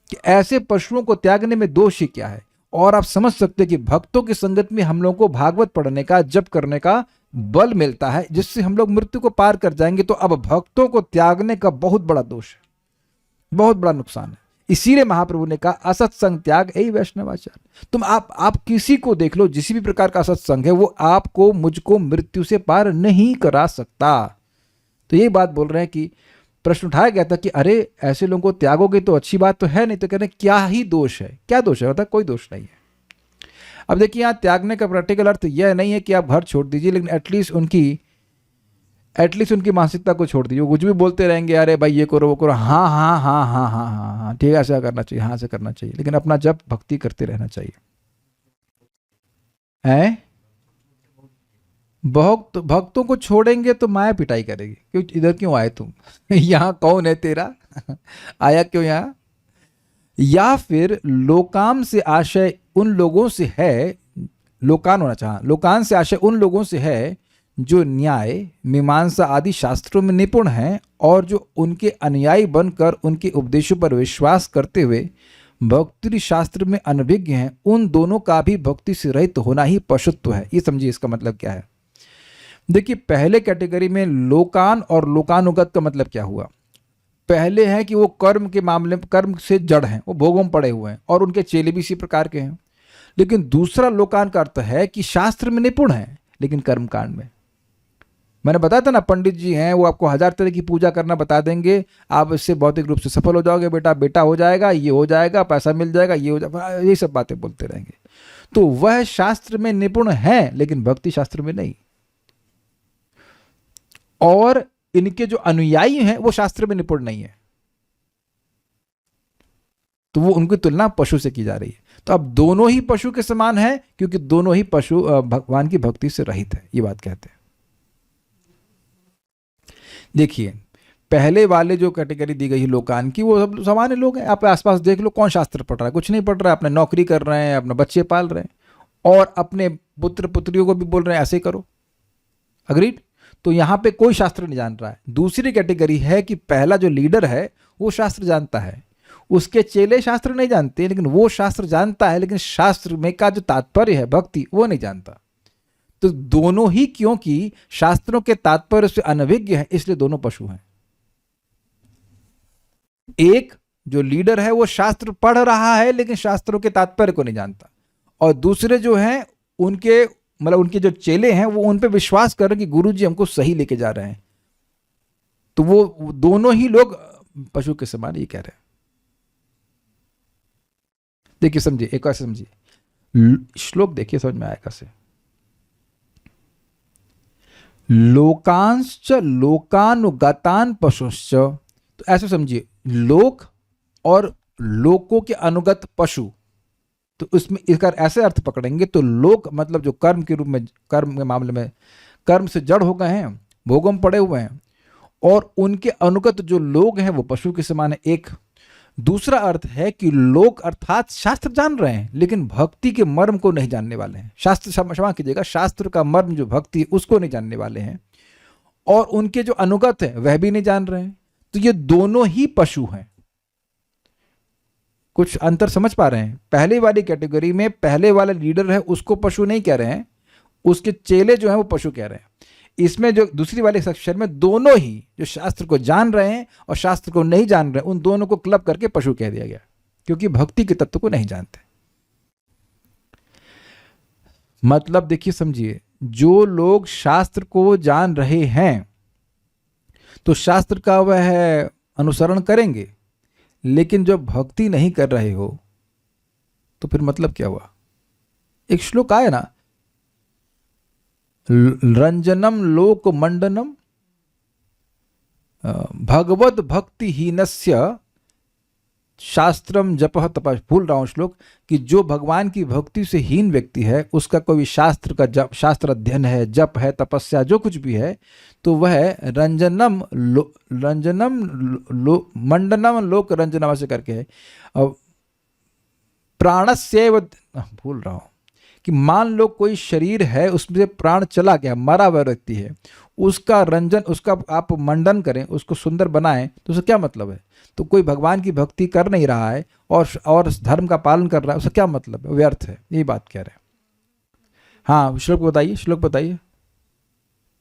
कि ऐसे पशुओं को त्यागने में दोष ही क्या है। और आप समझ सकते हैं कि भक्तों की संगत में हम लोगों को भागवत पढ़ने का, जप करने का बल मिलता है, जिससे हम लोग मृत्यु को पार कर जाएंगे। तो अब भक्तों को त्यागने का बहुत बड़ा दोष है, बहुत बड़ा नुकसान है। इसीलिए महाप्रभु ने कहा असत्संग त्याग यही वैष्णवाचार। तुम आप किसी को देख लो, जिस भी प्रकार का असत्संग है, वो आपको, मुझको मृत्यु से पार नहीं करा सकता। तो ये बात बोल रहे हैं कि प्रश्न उठाया गया था कि अरे ऐसे लोगों को त्यागोगे तो अच्छी बात तो है नहीं, तो कह रहे हैं क्या ही दोष है? क्या दोष है? मतलब कोई दोष नहीं है। अब देखिए, यहाँ त्यागने का प्रैक्टिकल अर्थ यह नहीं है कि आप घर छोड़ दीजिए, लेकिन एटलीस्ट उनकी मानसिकता को छोड़ दीजिए। वो कुछ भी बोलते रहेंगे, अरे भाई ये करो वो करो, हाँ हाँ हाँ हाँ हाँ हाँ हाँ ठीक है, ऐसा करना चाहिए, हाँ ऐसा करना चाहिए, लेकिन अपना जब भक्ति करते रहना चाहिए। है भक्तों को छोड़ेंगे तो माया पिटाई करेगी, क्यों इधर क्यों आए तुम? यहाँ कौन है तेरा? आया क्यों यहाँ? या फिर लोकाम से आशय उन लोगों से है, लोकान होना चाह, लोकान से आशय उन लोगों से है जो न्याय, मीमांसा आदि शास्त्रों में निपुण हैं और जो उनके अनुयायी बनकर उनके उपदेशों पर विश्वास करते हुए भक्ति शास्त्र में अनभिज्ञ हैं। उन दोनों का भी भक्ति से रहित होना ही पशुत्व है। ये समझिए इसका मतलब क्या है। देखिए, पहले कैटेगरी में लोकान और लोकानुगत का मतलब क्या हुआ? पहले है कि वो कर्म के मामले में कर्म से जड़ हैं, वो भोगों में पड़े हुए हैं और उनके चेले भी इसी प्रकार के हैं। लेकिन दूसरा लोकान का अर्थ है कि शास्त्र में निपुण है लेकिन कर्मकांड में, मैंने बताया था ना, पंडित जी हैं वो आपको 1000 तरह की पूजा करना बता देंगे, आप इससे भौतिक रूप से सफल हो जाओगे, बेटा हो जाएगा, ये हो जाएगा, पैसा मिल जाएगा, ये हो जाएगा, ये सब बातें बोलते रहेंगे। तो वह शास्त्र में निपुण है लेकिन भक्ति शास्त्र में नहीं। और इनके जो अनुयायी हैं वो शास्त्र में निपुण नहीं है, तो वो उनकी तुलना पशु से की जा रही है। तो अब दोनों ही पशु के समान है क्योंकि दोनों ही पशु भगवान की भक्ति से रहित है, ये बात कहते हैं। देखिए, पहले वाले जो कैटेगरी दी गई है लोकान की, वो सब सामान्य लोग हैं। आप आसपास देख लो, कौन शास्त्र पढ़ रहा है? कुछ नहीं पढ़ रहा है, अपने नौकरी कर रहे हैं, अपने बच्चे पाल रहे हैं और अपने पुत्र पुत्रियों को भी बोल रहे हैं ऐसे करो। अग्रीड? तो यहाँ पे कोई शास्त्र नहीं जान रहा है। दूसरी कैटेगरी है कि पहला जो लीडर है वो शास्त्र जानता है, उसके चेले शास्त्र नहीं जानते, लेकिन वो शास्त्र जानता है, लेकिन शास्त्र में का जो तात्पर्य है भक्ति वो नहीं जानता। तो दोनों ही, क्योंकि शास्त्रों के तात्पर्य से अनभिज्ञ है, इसलिए दोनों पशु हैं। एक जो लीडर है वो शास्त्र पढ़ रहा है लेकिन शास्त्रों के तात्पर्य को नहीं जानता, और दूसरे जो हैं उनके मतलब उनके जो चेले हैं वो उन पे विश्वास कर रहे हैं कि गुरुजी हमको सही लेके जा रहे हैं। तो वो दोनों ही लोग पशु के समान ये कह रहे हैं। देखिए समझिए, एक बार समझिए श्लोक, देखिए समझ में आएगा से। लोकांश्च लोकानुगतान पशुश्च, तो ऐसे समझिए, लोक और लोकों के अनुगत पशु, तो इसमें इसका ऐसे अर्थ पकड़ेंगे तो लोक मतलब जो कर्म के रूप में, कर्म के मामले में कर्म से जड़ हो गए हैं, भोगों में पड़े हुए हैं, और उनके अनुगत जो लोग हैं वो पशु के समान है। एक दूसरा अर्थ है कि लोक अर्थात शास्त्र जान रहे हैं लेकिन भक्ति के मर्म को नहीं जानने वाले हैं। शास्त्र, क्षमा कीजिएगा, शास्त्र का मर्म जो भक्ति है उसको नहीं जानने वाले हैं, और उनके जो अनुगत है वह भी नहीं जान रहे हैं। तो ये दोनों ही पशु हैं। कुछ अंतर समझ पा रहे हैं? पहले वाली कैटेगरी में पहले वाला लीडर है उसको पशु नहीं कह रहे हैं, उसके चेले जो हैं वो पशु कह रहे हैं। इसमें जो दूसरी वाले सेक्शन में दोनों ही जो शास्त्र को जान रहे हैं और शास्त्र को नहीं जान रहे हैं, उन दोनों को क्लब करके पशु कह दिया गया, क्योंकि भक्ति के तत्व को नहीं जानते। मतलब देखिए समझिए, जो लोग शास्त्र को जान रहे हैं तो शास्त्र का वह अनुसरण करेंगे, लेकिन जब भक्ति नहीं कर रहे हो तो फिर मतलब क्या हुआ? एक श्लोक आया ना, रंजनम लोक मंडनम भगवत भक्ति हीनस्य शास्त्रम जपः तपः। भूल रहा हूं श्लोक, कि जो भगवान की भक्ति से हीन व्यक्ति है, उसका कोई शास्त्र का जप, शास्त्र अध्ययन है, जप है, तपस्या जो कुछ भी है, तो वह रंजनम मंडनम लोक रंजनम से करके है। प्राणस्यैव, भूल रहा हूं, कि मान लो कोई शरीर है उसमें से प्राण चला गया, मरा हुआ व्यक्ति है, उसका रंजन, उसका आप मंडन करें, उसको सुंदर बनाएं, तो उसका क्या मतलब है? तो कोई भगवान की भक्ति कर नहीं रहा है और धर्म का पालन कर रहा है, उसका क्या मतलब है? व्यर्थ है, यही बात कह रहे हैं। हाँ, श्लोक बताइए, श्लोक बताइए।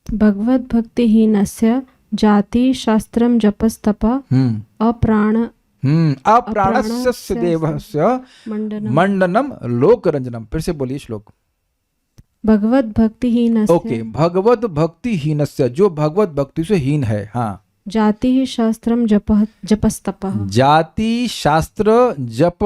भगवत भक्तिहीनस्य जाति शास्त्रम जपस्तपः अप्राण अप्राणस्य देवस्य मंडनम लोक रंजनम। फिर से बोलिए श्लोक। भगवत भक्तिहीनस्य, ओके, भगवत भक्तिहीनस्य, जो भगवत भक्ति से हीन है। हाँ, जाति शास्त्रम जपस्तपः, जाति शास्त्र जप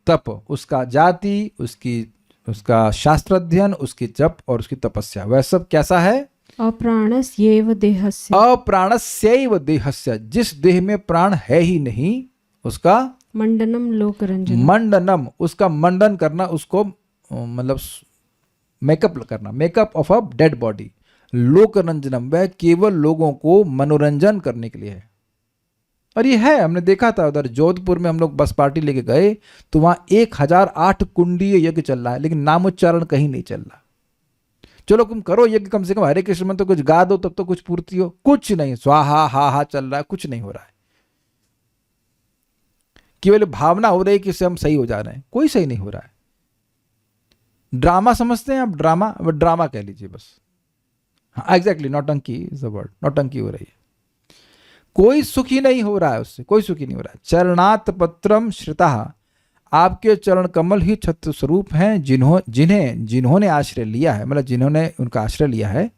तप, उसका जाति, उसका शास्त्र अध्ययन, उसकी जप और उसकी तपस्या, वह सब कैसा है? अप्राणस्यैव देहस्य, अप्राणस्यैव देहस्य, जिस देह में प्राण है ही नहीं उसका मंडनम लोक रंजनम, मंडनम, उसका मंडन करना, उसको मतलब मेकअप करना, makeup of a dead body. लोक रंजनम, वह केवल लोगों को मनोरंजन करने के लिए है। और ये है, हमने देखा था उधर जोधपुर में, हम लोग बस पार्टी लेके गए तो वहां 1008 कुंडीय यज्ञ चल रहा है, लेकिन नामोच्चारण कहीं नहीं चल रहा। चलो तुम करो यज्ञ, कम से कम हरे कृष्ण मंत्र तो कुछ गा दो, तब तो कुछ पूर्ति हो। कुछ नहीं, स्वाहा हा हा चल रहा है, कुछ नहीं हो रहा है। केवल भावना हो रही है कि इससे हम सही हो जा रहे हैं, कोई सही नहीं हो रहा है। ड्रामा समझते हैं आप? ड्रामा, ड्रामा कह लीजिए बस। हाँ एग्जैक्टली, नौटंकी इज द वर्ड, नौटंकी हो रही है। कोई सुखी नहीं हो रहा है, उससे कोई सुखी नहीं हो रहा है। चरणात् पत्रम श्रिता, आपके चरण कमल ही छत्र स्वरूप हैं, जिन्होंने आश्रय लिया है, मतलब जिन्होंने उनका आश्रय लिया है।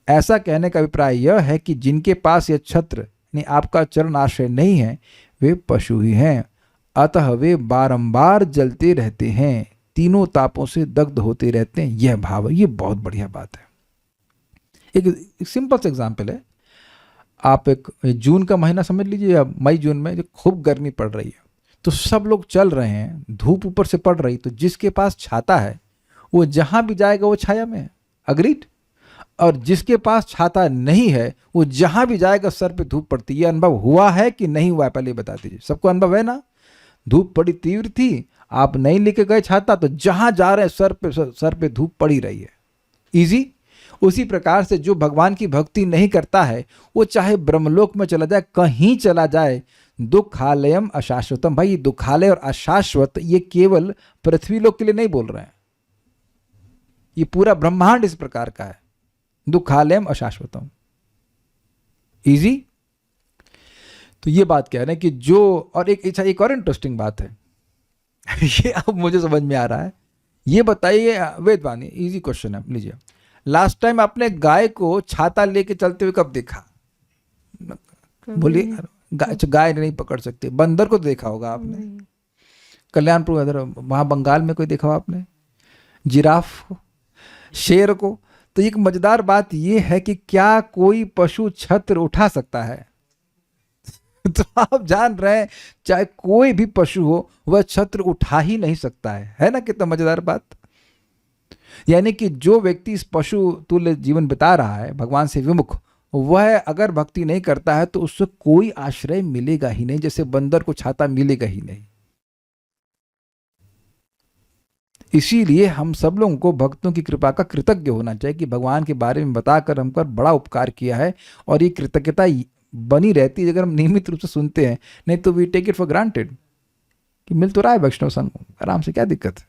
ऐसा कहने का अभिप्राय यह है कि जिनके पास यह छत्र यानी आपका चरण आश्रय नहीं है, वे पशु ही हैं। अतः वे बारंबार जलते रहते हैं, तीनों तापों से दग्ध होते रहते हैं। यह भाव है, ये बहुत बढ़िया बात है। एक सिंपल सा एग्जाम्पल है, आप एक जून का महीना समझ लीजिए, या मई जून में जो खूब गर्मी पड़ रही है, तो सब लोग चल रहे हैं, धूप ऊपर से पड़ रही, तो जिसके पास छाता है वो जहां भी जाएगा वो छाया में है। अग्रीड? और जिसके पास छाता नहीं है वो जहां भी जाएगा सर पे धूप पड़ती है। ये अनुभव हुआ है कि नहीं हुआ है, पहले बता दीजिए। सबको अनुभव है ना? धूप बड़ी तीव्र थी, आप नहीं लेके गए छाता, तो जहां जा रहे हैं सर पे धूप पड़ी रही है। इजी। उसी प्रकार से जो भगवान की भक्ति नहीं करता है वो चाहे ब्रह्मलोक में चला जाए, कहीं चला जाए, दुखालयम अशाश्वतम। भाई दुखालय और अशाश्वत ये केवल पृथ्वी लोक के लिए नहीं बोल रहे हैं, ये पूरा ब्रह्मांड इस प्रकार का है। दुखालयम अशाश्वतम। इजी। तो ये बात कह रहे हैं कि जो, और एक और इंटरेस्टिंग बात है ये अब मुझे समझ में आ रहा है। ये बताइए वेदवाणी, इजी क्वेश्चन है, लीजिए। लास्ट टाइम आपने गाय को छाता लेके चलते हुए कब देखा? बोलिए। गाय नहीं पकड़ सकते, बंदर को तो देखा होगा आपने, कल्याणपुर इधर वहां बंगाल में कोई देखा हो आपने? जिराफ को, शेर को। तो एक मजेदार बात यह है कि क्या कोई पशु छत्र उठा सकता है? तो आप जान रहे हैं चाहे कोई भी पशु हो वह छत्र उठा ही नहीं सकता है ना? कितना मजेदार बात। यानी कि जो व्यक्ति इस पशु तुल्य जीवन बिता रहा है भगवान से विमुख, वह अगर भक्ति नहीं करता है तो उससे कोई आश्रय मिलेगा ही नहीं, जैसे बंदर को छाता मिलेगा ही नहीं। इसीलिए हम सब लोगों को भक्तों की कृपा का कृतज्ञ होना चाहिए कि भगवान के बारे में बताकर हम पर बड़ा उपकार किया है, और ये कृतज्ञता बनी रहती है अगर हम नियमित रूप से सुनते हैं। नहीं तो we take it for granted कि मिल तो रहा है वैष्णव संग, आराम से, क्या दिक्कत है।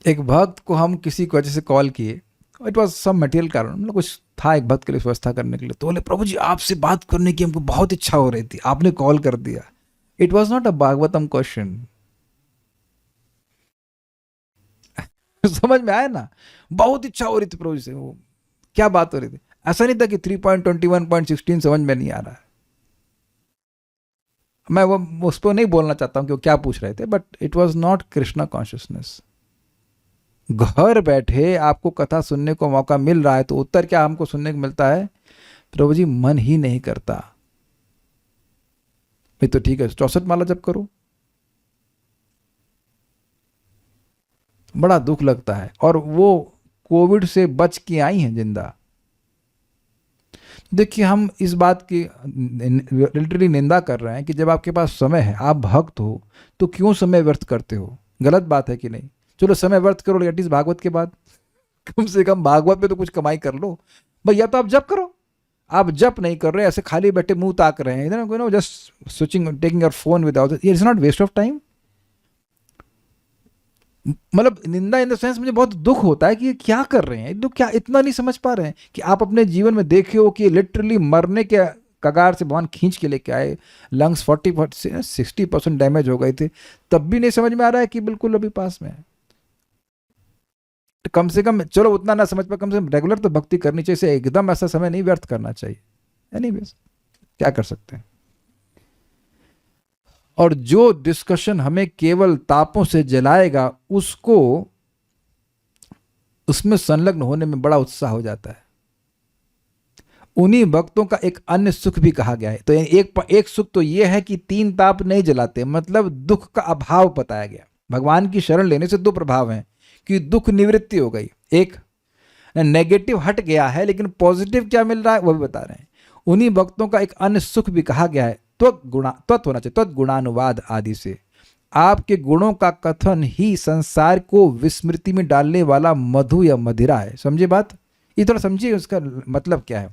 एक भक्त को हम किसी की वजह से कॉल किए, इट वॉज सम मटेरियल कारण, मतलब कुछ था एक भक्त के लिए व्यवस्था करने के लिए। तो बोले प्रभु जी आपसे बात करने की हमको बहुत इच्छा हो रही थी, आपने कॉल कर दिया। It was not a Bhagavatam question. समझ में आया ना? बहुत इच्छा हो रही थी प्रभु जी से, वो क्या बात हो रही थी। ऐसा नहीं था कि 3.21.16 समझ में नहीं आ रहा है। मैं वो उस पर नहीं बोलना चाहता हूं कि वो क्या पूछ रहे थे, but it was not Krishna consciousness. घर बैठे आपको कथा सुनने को मौका मिल रहा है तो उत्तर क्या हमको सुनने को मिलता है? प्रभु जी मन ही नहीं करता। नहीं तो ठीक है 64 माला जप करो। बड़ा दुख लगता है। और वो कोविड से बच के आई हैं जिंदा। देखिए हम इस बात की लिटरली निंदा कर रहे हैं कि जब आपके पास समय है, आप भक्त हो, तो क्यों समय व्यर्थ करते हो? गलत बात है कि नहीं? चलो समय व्यर्थ करो एटलीस्ट भागवत के बाद, कम से कम भागवत पे तो कुछ कमाई कर लो भैया। तो आप जप करो। आप जप नहीं कर रहे, ऐसे खाली बैठे मुंह ताक रहे हैं, you know, just switching, taking your phone without, it is not waste of time. मतलब निंदा इन द सेंस मुझे बहुत दुख होता है कि ये क्या कर रहे हैं, दुख क्या इतना नहीं समझ पा रहे हैं कि आप अपने जीवन में देखे हो कि लिटरली मरने के कगार से भगवान खींच के लेके आए, लंग्स 40-60% डैमेज हो गए थे, तब भी नहीं समझ में आ रहा है कि बिल्कुल अभी पास में है। तो कम से कम चलो उतना ना समझ पाए, कम से कम रेगुलर तो भक्ति करनी चाहिए, एकदम ऐसा समय नहीं व्यर्थ करना चाहिए। एनीवेज क्या कर सकते हैं। और जो डिस्कशन हमें केवल तापों से जलाएगा उसको, उसमें संलग्न होने में बड़ा उत्साह हो जाता है। उन्हीं भक्तों का एक अन्य सुख भी कहा गया है। तो एक सुख तो यह है कि 3 ताप नहीं जलाते, मतलब दुख का अभाव बताया गया। भगवान की शरण लेने से 2 प्रभाव हैं कि दुख निवृत्ति हो गई, एक नेगेटिव हट गया है, लेकिन पॉजिटिव क्या मिल रहा है वो भी बता रहे हैं। उन्हीं भक्तों का एक अन्य सुख भी कहा गया है, त्वत होना चाहिए, त्वत गुणानुवाद आदि से। आपके गुणों का कथन ही संसार को विस्मृति में डालने वाला मधु या मदिरा है। समझे बात? ये थोड़ा समझिए उसका मतलब क्या है।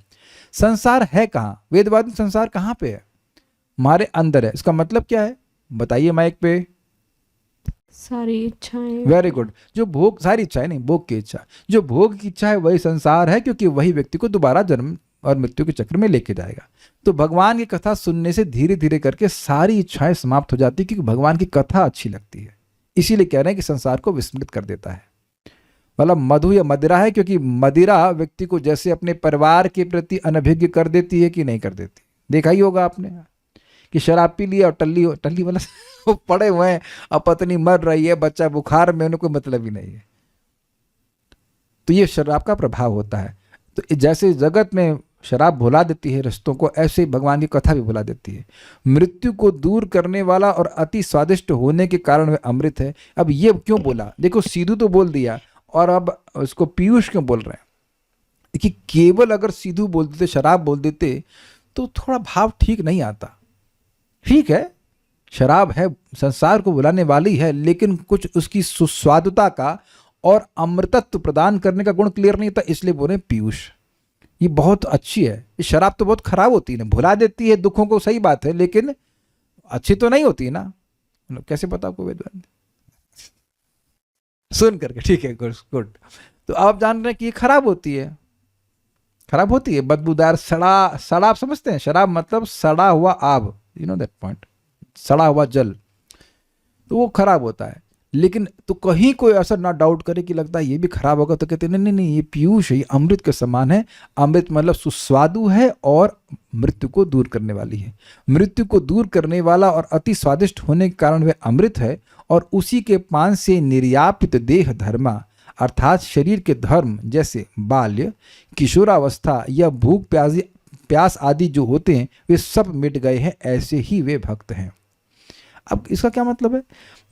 संसार है कहाँ? वेदवादी संसार कहाँ पे है? हमारे अंदर है। इसका मतलब क्या है बताइए माइक पे। सारी इच्छाएं। Very good. जो भोग, सारी इच्छाएं नहीं, भोग की इच्छा, जो भोग की इच्छा है वही संसार है, क्योंकि वही व्यक्ति को दोबारा जन्म और मृत्यु के चक्र में लेके जाएगा। तो भगवान की कथा सुनने से धीरे धीरे करके सारी इच्छाएं समाप्त हो जाती है, क्योंकि भगवान की कथा अच्छी लगती है। इसीलिए कह रहे हैं कि संसार को विस्मृत कर देता है। मतलब मधु या मदिरा है, क्योंकि मदिरा व्यक्ति को जैसे अपने परिवार के प्रति अनभिज्ञ कर देती है कि नहीं कर देती। देखा ही होगा आपने कि शराब पी लिया और टल्ली वाला वो पड़े हुए हैं, अब पत्नी मर रही है, बच्चा बुखार में, उन्हें कोई मतलब ही नहीं है। तो ये शराब का प्रभाव होता है। तो जैसे जगत में शराब भुला देती है रिश्तों को, ऐसे ही भगवान की कथा भी भुला देती है। मृत्यु को दूर करने वाला और अति स्वादिष्ट होने के कारण वह अमृत है। अब ये क्यों बोला, देखो सीधू तो बोल दिया, और अब उसको पीयूष क्यों बोल रहे हैं? कि केवल अगर सीधू बोल देते, शराब बोल देते, तो थोड़ा भाव ठीक नहीं आता। ठीक है, शराब है, संसार को बुलाने वाली है, लेकिन कुछ उसकी सुस्वादुता का और अमृतत्व प्रदान करने का गुण क्लियर नहीं था, इसलिए बोले पीयूष। ये बहुत अच्छी है। ये शराब तो बहुत खराब होती है ना, भुला देती है दुखों को, सही बात है, लेकिन अच्छी तो नहीं होती ना। कैसे पता आपको वेदवान? सुन करके, ठीक है, गुड। तो आप जान रहे हैं कि ये खराब होती है, खराब होती है, बदबूदार, सड़ा सड़ा। आप समझते हैं, शराब मतलब सड़ा हुआ आग, यू नो दैट पॉइंट, सड़ा हुआ जल, तो वो खराब होता है। लेकिन तो कहीं कोई असर ना डाउट करे कि लगता है ये भी खराब होगा, तो कहते हैं नहीं नहीं नहीं, ये पीयूष है, ये अमृत के समान है। अमृत मतलब सुस्वादु है और मृत्यु को दूर करने वाली है। मृत्यु को दूर करने वाला और अति स्वादिष्ट होने के कारण वह अमृत है, और उसी के पान से निर्यापित देह धर्मा, अर्थात शरीर के धर्म जैसे बाल्य, किशोरावस्था या भूख प्यास आदि जो होते हैं, वे सब मिट गए हैं, ऐसे ही वे भक्त हैं। अब इसका क्या मतलब है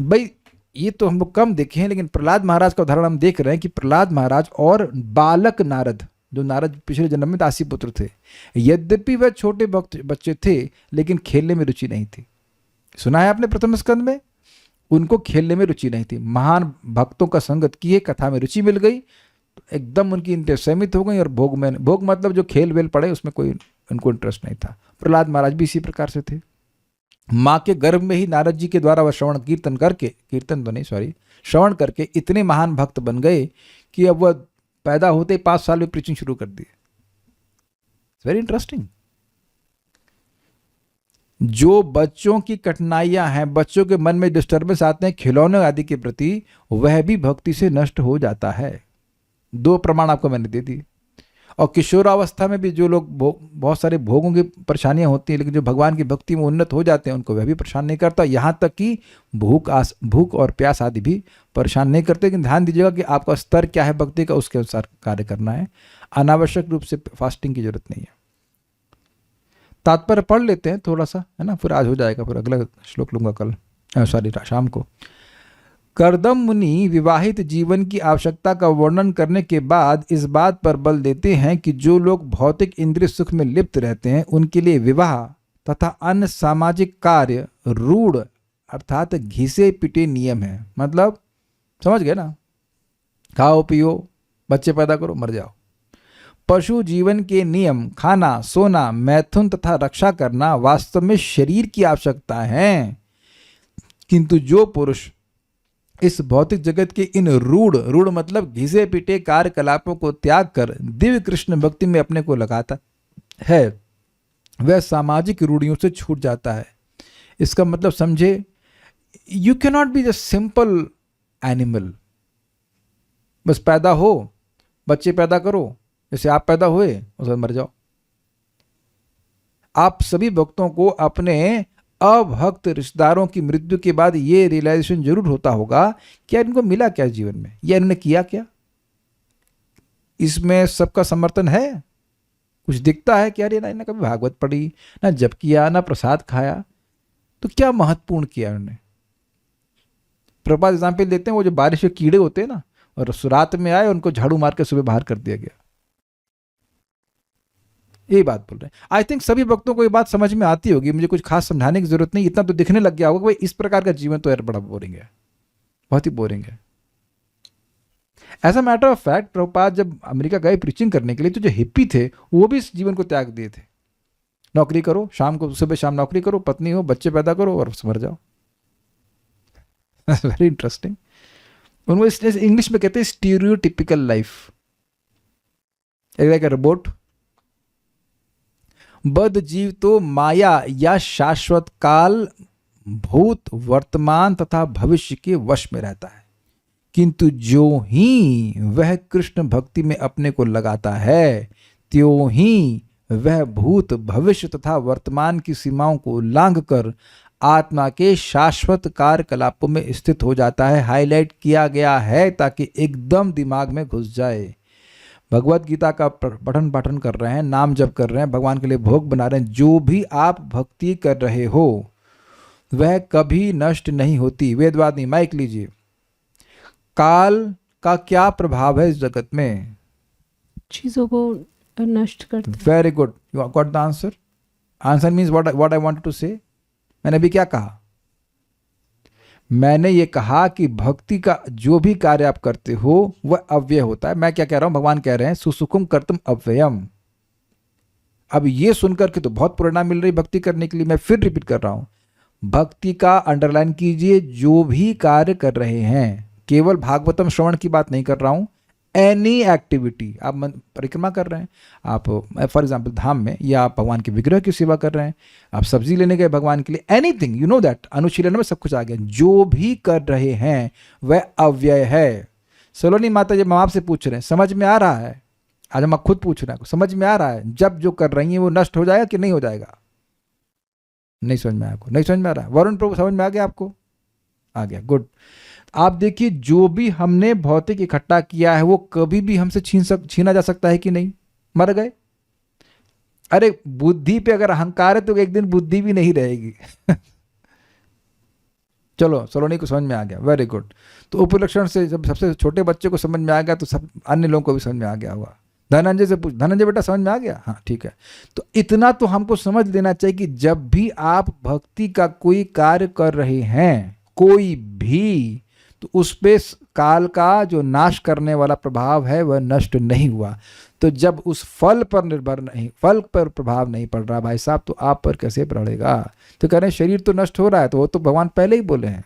भाई? ये तो हम लोग कम देखे हैं, लेकिन प्रहलाद महाराज का उदाहरण हम देख रहे हैं कि प्रहलाद महाराज और बालक नारद, जो नारद पिछले जन्म में दासी पुत्र थे, यद्यपि वह छोटे बच्चे थे, लेकिन खेलने में रुचि नहीं थी। सुना है आपने प्रथम स्कंद में, उनको खेलने में रुचि नहीं थी। महान भक्तों का संगत किए, कथा में रुचि मिल गई, तो एकदम उनकी इंद्रियां संयमित हो गई, और भोग मतलब जो खेल वेल पड़े उसमें कोई उनको इंटरेस्ट नहीं था। प्रहलाद महाराज भी इसी प्रकार से थे। माँ के गर्भ में ही नारद जी के द्वारा वह श्रवण करके इतने महान भक्त बन गए कि अब वह पैदा होते ही 5 साल में प्रीचिंग शुरू कर दी। Very interesting. जो बच्चों की कठिनाइयां हैं, बच्चों के मन में डिस्टर्बेंस आते हैं खिलौने आदि के प्रति, वह भी भक्ति से नष्ट हो जाता है। 2 प्रमाण आपको मैंने दे दिए। और किशोरावस्था में भी जो लोग बहुत सारे भोगों की परेशानियां होती हैं, लेकिन जो भगवान की भक्ति में उन्नत हो जाते हैं, उनको वह भी परेशान नहीं करता। यहाँ तक कि भूख और प्यास आदि भी परेशान नहीं करते। लेकिन ध्यान दीजिएगा कि आपका स्तर क्या है भक्ति का, उसके अनुसार कार्य करना है। अनावश्यक रूप से फास्टिंग की जरूरत नहीं है। तात्पर्य पढ़ लेते हैं थोड़ा सा, है ना, फिर आज हो जाएगा, फिर अगला श्लोक लूंगा कल, शाम को। कर्दम मुनि विवाहित जीवन की आवश्यकता का वर्णन करने के बाद इस बात पर बल देते हैं कि जो लोग भौतिक इंद्रिय सुख में लिप्त रहते हैं, उनके लिए विवाह तथा अन्य सामाजिक कार्य रूढ़ अर्थात घिसे पिटे नियम है। मतलब समझ गए ना, खाओ पियो, बच्चे पैदा करो, मर जाओ। पशु जीवन के नियम, खाना, सोना, मैथुन तथा रक्षा करना वास्तव में शरीर की आवश्यकता है। किंतु जो पुरुष इस भौतिक जगत के इन रूढ़ मतलब घिसे पिटे कार्यकलापों को त्याग कर दिव्य कृष्ण भक्ति में अपने को लगाता है, वह सामाजिक रूढ़ियों से छूट जाता है। इसका मतलब समझे, you can not be the simple animal. बस पैदा हो, बच्चे पैदा करो, जैसे आप पैदा हुए उसके बाद मर जाओ। आप सभी भक्तों को अपने अभक्त रिश्तेदारों की मृत्यु के बाद ये रियलाइजेशन जरूर होता होगा कि इनको मिला क्या जीवन में, या इन्होंने किया क्या। इसमें सबका समर्थन है। कुछ दिखता है कि यार ना कभी भागवत पढ़ी, ना जप किया, ना प्रसाद खाया, तो क्या महत्वपूर्ण किया उन्होंने। प्रभात एग्जाम्पल देते हैं, वो जो बारिश के कीड़े होते हैं ना, और रात में आए, उनको झाड़ू मार के सुबह बाहर कर दिया गया। ये बात बोल रहे हैं। आई थिंक सभी भक्तों को ये बात समझ में आती होगी, मुझे कुछ खास समझाने की जरूरत नहीं। इतना तो दिखने लग गया होगा कि भाई इस प्रकार का जीवन तो यार बड़ा बोरिंग है, बहुत ही बोरिंग है। ऐसा मैटर ऑफ फैक्ट, प्रभुपाद जब अमेरिका गए प्रीचिंग करने के लिए, तो जो हिप्पी थे वो भी इस जीवन को त्याग दिए थे। नौकरी करो, शाम को सुबह शाम नौकरी करो, पत्नी हो, बच्चे पैदा करो और मर जाओ। Very interesting. उनको इंग्लिश में कहते हैं stereotypical life, like a robot. बद्ध जीव तो माया या शाश्वत काल, भूत, वर्तमान तथा भविष्य के वश में रहता है, किंतु जो ही वह कृष्ण भक्ति में अपने को लगाता है, त्यों ही वह भूत, भविष्य तथा वर्तमान की सीमाओं को लांघकर आत्मा के शाश्वत कार्यकलापों में स्थित हो जाता है। हाईलाइट किया गया है ताकि एकदम दिमाग में घुस जाए। भगवत गीता का पठन पाठन कर रहे हैं, नाम जप कर रहे हैं, भगवान के लिए भोग बना रहे हैं, जो भी आप भक्ति कर रहे हो वह कभी नष्ट नहीं होती। वेदवादी माइक लीजिए। काल का क्या प्रभाव है इस जगत में? चीजों को नष्ट करते हैं। Very good, you got the answer. Answer means what I wanted to say. मैंने अभी क्या कहा? मैंने ये कहा कि भक्ति का जो भी कार्य आप करते हो वह अव्यय होता है। मैं क्या कह रहा हूं? भगवान कह रहे हैं सुसुखम कर्तुम अव्ययम। अब ये सुनकर के तो बहुत प्रेरणा मिल रही भक्ति करने के लिए। मैं फिर रिपीट कर रहा हूं, भक्ति का अंडरलाइन कीजिए, जो भी कार्य कर रहे हैं, केवल भागवतम श्रवण की बात नहीं कर रहा हूं, एनी एक्टिविटी। आप परिक्रमा कर रहे हैं, आप फॉर एग्जाम्पल धाम में, या आप भगवान के विग्रह की सेवा कर रहे हैं, आप सब्जी लेने गए भगवान के लिए, एनीथिंग, यू नो दैट, अनुशीलन में सब कुछ आ गया। जो भी कर रहे हैं वह अव्यय है। सलोनी माता जी, हम आपसे पूछ रहे हैं, समझ में आ रहा है? आज हम खुद पूछ रहे हैं, समझ में आ रहा है जब जो कर रही हैं वो नष्ट हो जाएगा कि नहीं हो जाएगा? नहीं समझ में आया आपको? नहीं समझ में आ रहा है? वरुण प्रभु समझ में आ गया आपको? आ गया, गुड। आप देखिए, जो भी हमने भौतिक इकट्ठा किया है वो कभी भी हमसे छीना जा सकता है कि नहीं? मर गए। अरे बुद्धि पे अगर अहंकार है तो एक दिन बुद्धि भी नहीं रहेगी। चलो, सलोनी को समझ में आ गया, वेरी गुड। तो उपलक्षण से जब सबसे छोटे बच्चे को समझ में आ गया तो सब अन्य लोगों को भी समझ में आ गया होगा। धनंजय से पूछ, धनंजय बेटा समझ में आ गया? हाँ ठीक है। तो इतना तो हमको समझ लेना चाहिए कि जब भी आप भक्ति का कोई कार्य कर रहे हैं, कोई भी, तो उस पे काल का जो नाश करने वाला प्रभाव है वह नष्ट नहीं हुआ। तो जब उस फल पर निर्भर नहीं, फल पर प्रभाव नहीं पड़ रहा भाई साहब, तो आप पर कैसे पड़ेगा? तो कह रहे हैं शरीर तो नष्ट हो रहा है, तो वो तो भगवान पहले ही बोले हैं।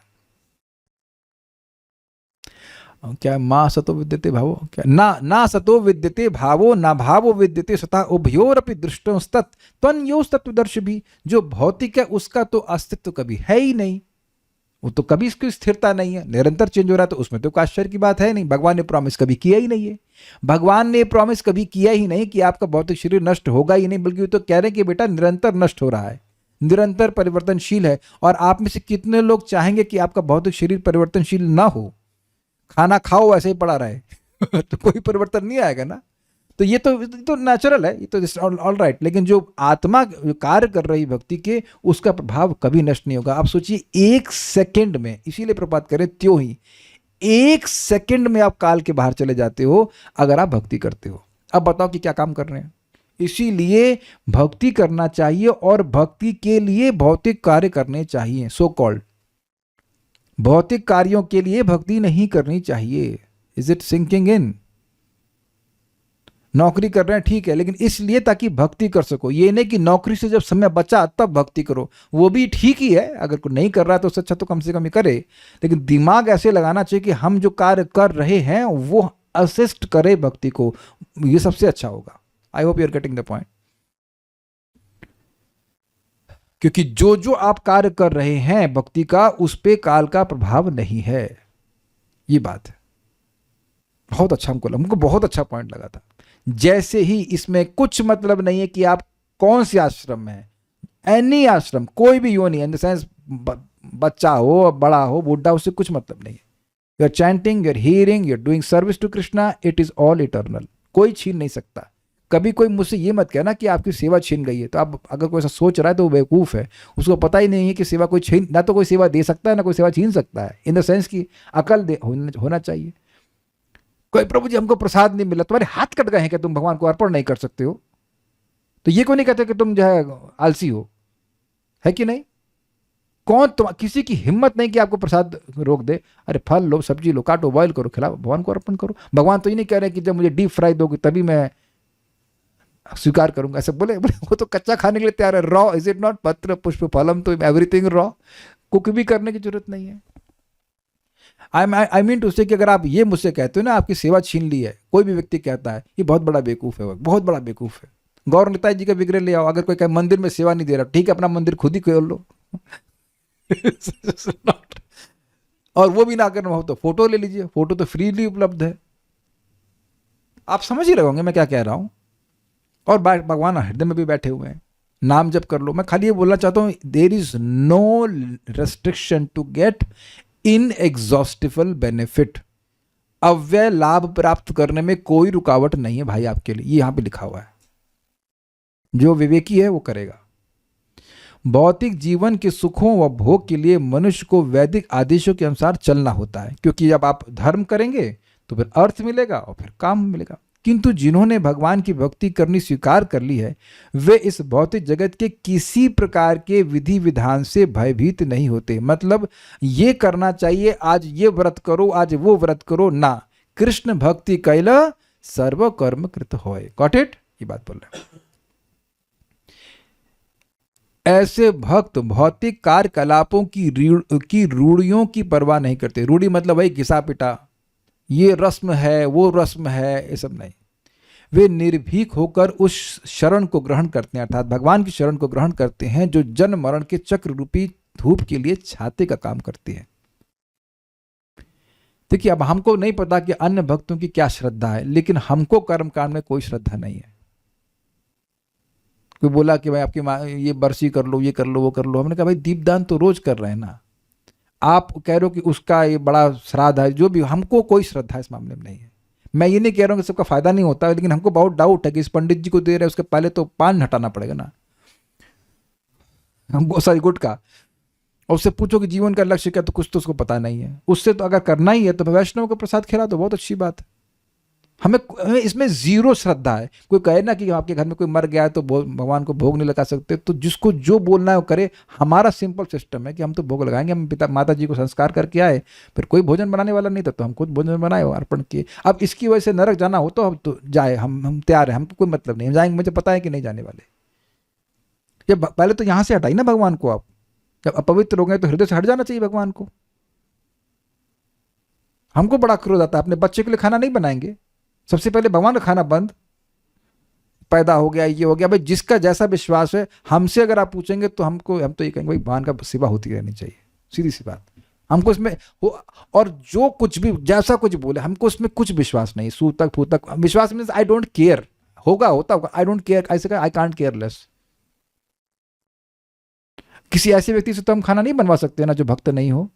क्या माँ सतो विद्यते भावो, क्या ना सतो विद्यते भावो ना भावो विद्यते सता उभयोरपि दृष्टोस्तत् त्वन्योस्तत्वदर्श भी। जो भौतिक है उसका तो अस्तित्व कभी है ही नहीं, वो तो कभी इसकी स्थिरता नहीं है, निरंतर चेंज हो रहा है, तो उसमें तो कोई आश्चर्य की बात है नहीं। भगवान ने प्रॉमिस कभी किया ही नहीं है, भगवान ने प्रॉमिस कभी किया ही नहीं कि आपका भौतिक शरीर नष्ट होगा ही नहीं, बल्कि वो तो कह रहे हैं कि बेटा निरंतर नष्ट हो रहा है, निरंतर परिवर्तनशील है। और आप में से कितने लोग चाहेंगे कि आपका भौतिक शरीर परिवर्तनशील ना हो? खाना खाओ वैसे ही पड़ा रहे तो कोई परिवर्तन नहीं आएगा ना। तो ये तो नेचुरल है, ये तो ऑल राइट। लेकिन जो आत्मा कार्य कर रही भक्ति के, उसका प्रभाव कभी नष्ट नहीं होगा। आप सोचिए, एक सेकंड में, इसीलिए प्रपात करें त्यों ही, एक सेकंड में आप काल के बाहर चले जाते हो अगर आप भक्ति करते हो। अब बताओ कि क्या काम कर रहे हैं? इसीलिए भक्ति करना चाहिए और भक्ति के लिए भौतिक कार्य करने चाहिए। सो कॉल्ड भौतिक कार्यों के लिए भक्ति नहीं करनी चाहिए। Is it sinking in? नौकरी कर रहे हैं ठीक है, लेकिन इसलिए ताकि भक्ति कर सको। ये नहीं कि नौकरी से जब समय बचा तब भक्ति करो, वो भी ठीक ही है। अगर कोई नहीं कर रहा है तो उससे अच्छा तो कम से कम ही करे। लेकिन दिमाग ऐसे लगाना चाहिए कि हम जो कार्य कर रहे हैं वो असिस्ट करे भक्ति को, ये सबसे अच्छा होगा। I hope you are getting the point. क्योंकि जो जो आप कार्य कर रहे हैं भक्ति का, उस पे काल का प्रभाव नहीं है, ये बात है। बहुत अच्छा, हमको बहुत अच्छा पॉइंट लगा था। जैसे ही इसमें कुछ मतलब नहीं है कि आप कौन से आश्रम में हैं, एनी आश्रम, कोई भी योनि, इन द सेंस बच्चा हो, बड़ा हो, बूढ़ा, उससे कुछ मतलब नहीं है। You are chanting, you are hearing, you are doing service to Krishna, it is all eternal, कोई छीन नहीं सकता। कभी कोई मुझसे ये मत कहना कि आपकी सेवा छीन गई है। तो आप अगर कोई ऐसा सोच रहा है तो वो बेवकूफ़ है, उसको पता ही नहीं है कि सेवा कोई छीन, ना तो कोई सेवा दे सकता है ना कोई सेवा छीन सकता है। इन द सेंस की अकल होना चाहिए। कोई प्रभु जी हमको प्रसाद नहीं मिला, तुम्हारे हाथ कट गए हैं क्या, तुम भगवान को अर्पण नहीं कर सकते हो? तो ये कोई नहीं कहते कि तुम जो है आलसी हो, है कि नहीं? कौन तुम, किसी की हिम्मत नहीं कि आपको प्रसाद रोक दे। अरे फल लो, सब्जी लो, काटो, बॉयल करो, खिलाओ, भगवान को अर्पण करो। भगवान तो ये नहीं कह रहे कि जब मुझे डीप फ्राई दोगे तभी मैं स्वीकार करूंगा, ऐसे बोले वो तो कच्चा खाने के लिए तैयार है। Raw, is it not? पत्र पुष्प फलम, तो एवरीथिंग रॉ, कुक भी करने की जरूरत नहीं है। आई मीन टू से कि अगर आप ये मुझसे कहते हो ना आपकी सेवा छीन ली है, कोई भी व्यक्ति कहता है, ये बहुत बड़ा बेवकूफ़ है, बहुत बड़ा बेवकूफ़ है। गौर नेताजी जी का विग्रह ले आओ, अगर कोई कहे मंदिर में सेवा नहीं दे रहा, ठीक है, अपना मंदिर खुद ही खोल लो। और वो भी ना करना हो तो फोटो ले लीजिए, फोटो तो फ्रीली उपलब्ध है। आप समझ ही रहे होंगे मैं क्या कह रहा हूं। और भगवान हृदय में भी बैठे हुए हैं, नाम जप कर लो। मैं खाली ये बोलना चाहता हूं, there is no restriction to get inexhaustible benefit. अव्यय लाभ प्राप्त करने में कोई रुकावट नहीं है भाई आपके लिए, ये यहाँ पे लिखा हुआ है। जो विवेकी है वो करेगा। भौतिक जीवन के सुखों व भोग के लिए मनुष्य को वैदिक आदेशों के अनुसार चलना होता है, क्योंकि जब आप धर्म करेंगे तो फिर अर्थ मिलेगा और फिर काम मिलेगा। किंतु जिन्होंने भगवान की भक्ति करनी स्वीकार कर ली है, वे इस भौतिक जगत के किसी प्रकार के विधि विधान से भयभीत नहीं होते। मतलब ये करना चाहिए, आज ये व्रत करो, आज वो व्रत करो ना, कृष्ण भक्ति कैला सर्व कर्म कृत होए। Got it? ये बात बोल रहे हैं। ऐसे भक्त भौतिक कार्यकलापों की रूढ़ियों की परवाह नहीं करते। रूढ़ी मतलब भाई घिसा पिटा, ये रस्म है वो रस्म है, ये सब नहीं। वे निर्भीक होकर उस शरण को ग्रहण करते हैं, अर्थात भगवान की शरण को ग्रहण करते हैं, जो जन्म मरण के चक्र रूपी धूप के लिए छाते का काम करती है। देखिए, अब हमको नहीं पता कि अन्य भक्तों की क्या श्रद्धा है, लेकिन हमको कर्मकांड में कोई श्रद्धा नहीं है। कोई बोला कि भाई आपकी ये बरसी कर लो, ये कर लो, वो कर लो। हमने कहा भाई दीपदान तो रोज कर रहे हैं ना, आप कह रहे हो कि उसका ये बड़ा श्राद्ध है, जो भी, हमको कोई श्रद्धा इस मामले में नहीं है। मैं ये नहीं कह रहा हूँ कि सबका फायदा नहीं होता है, लेकिन हमको बहुत डाउट है कि इस पंडित जी को दे रहे हैं, उसके पहले तो पान हटाना पड़ेगा ना हमको, सॉरी गुटखा, और उससे पूछो कि जीवन का लक्ष्य क्या, तो कुछ तो उसको पता नहीं है। उससे तो अगर करना ही है तो वैष्णव का प्रसाद खिला तो बहुत अच्छी बात है। हमें इसमें जीरो श्रद्धा है। कोई कहे ना कि आपके घर में कोई मर गया है तो भगवान को भोग नहीं लगा सकते, तो जिसको जो बोलना है वो करे। हमारा सिंपल सिस्टम है कि हम तो भोग लगाएंगे। हम पिता माता जी को संस्कार करके आए, फिर कोई भोजन बनाने वाला नहीं था तो हम खुद भोजन बनाए और अर्पण किए। अब इसकी वजह से नरक जाना हो तो हम तो जाए, हम तैयार हैं, हमको कोई मतलब नहीं, हम जाएंगे, मुझे पता है कि नहीं जाने वाले। जब पहले तो यहाँ से हटाई ना भगवान को, आप जब अपवित्र हो गए तो हृदय से हट जाना चाहिए भगवान को। हमको बड़ा क्रोध आता है, अपने बच्चे के लिए खाना नहीं बनाएंगे, सबसे पहले भगवान का खाना बंद। पैदा हो गया, ये हो गया, भाई जिसका जैसा विश्वास है। हमसे अगर आप पूछेंगे तो हम तो ये कहेंगे भाई भगवान का सेवा होती रहनी चाहिए, सीधी सी बात। हमको इसमें और जो कुछ भी जैसा कुछ बोले, हमको उसमें कुछ विश्वास नहीं। सूतक फूतक विश्वास मीन्स आई डोंट केयर, होगा होता होगा, आई डोंट केयर, ऐसे आई कांट केयर लेस। किसी ऐसे व्यक्ति से तो हम खाना नहीं बनवा सकते ना जो भक्त नहीं हो।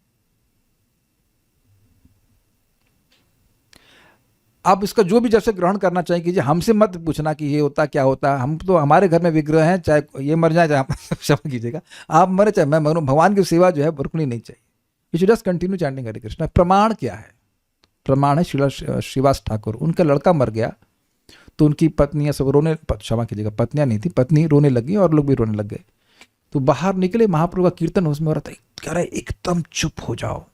आप इसका जो भी जैसे ग्रहण करना चाहिए कीजिए, हमसे मत पूछना कि ये होता क्या होता। हम तो, हमारे घर में विग्रह हैं, चाहे ये मर जाए चाहे क्षमा कीजिएगा, आप मरे चाहे मैं मरूं, भगवान की सेवा जो है रुकनी नहीं चाहिए। You should just continue chanting Hare Krishna. प्रमाण क्या है? प्रमाण है श्रीवास ठाकुर, उनका लड़का मर गया तो उनकी पत्नियां सब रोने, क्षमा कीजिएगा पत्नियां नहीं थी, पत्नी रोने लगी और लोग भी रोने लग गए। तो बाहर निकले, महाप्रभु का कीर्तन उसमें हो रहा था, कह रहा है एकदम चुप हो जाओ,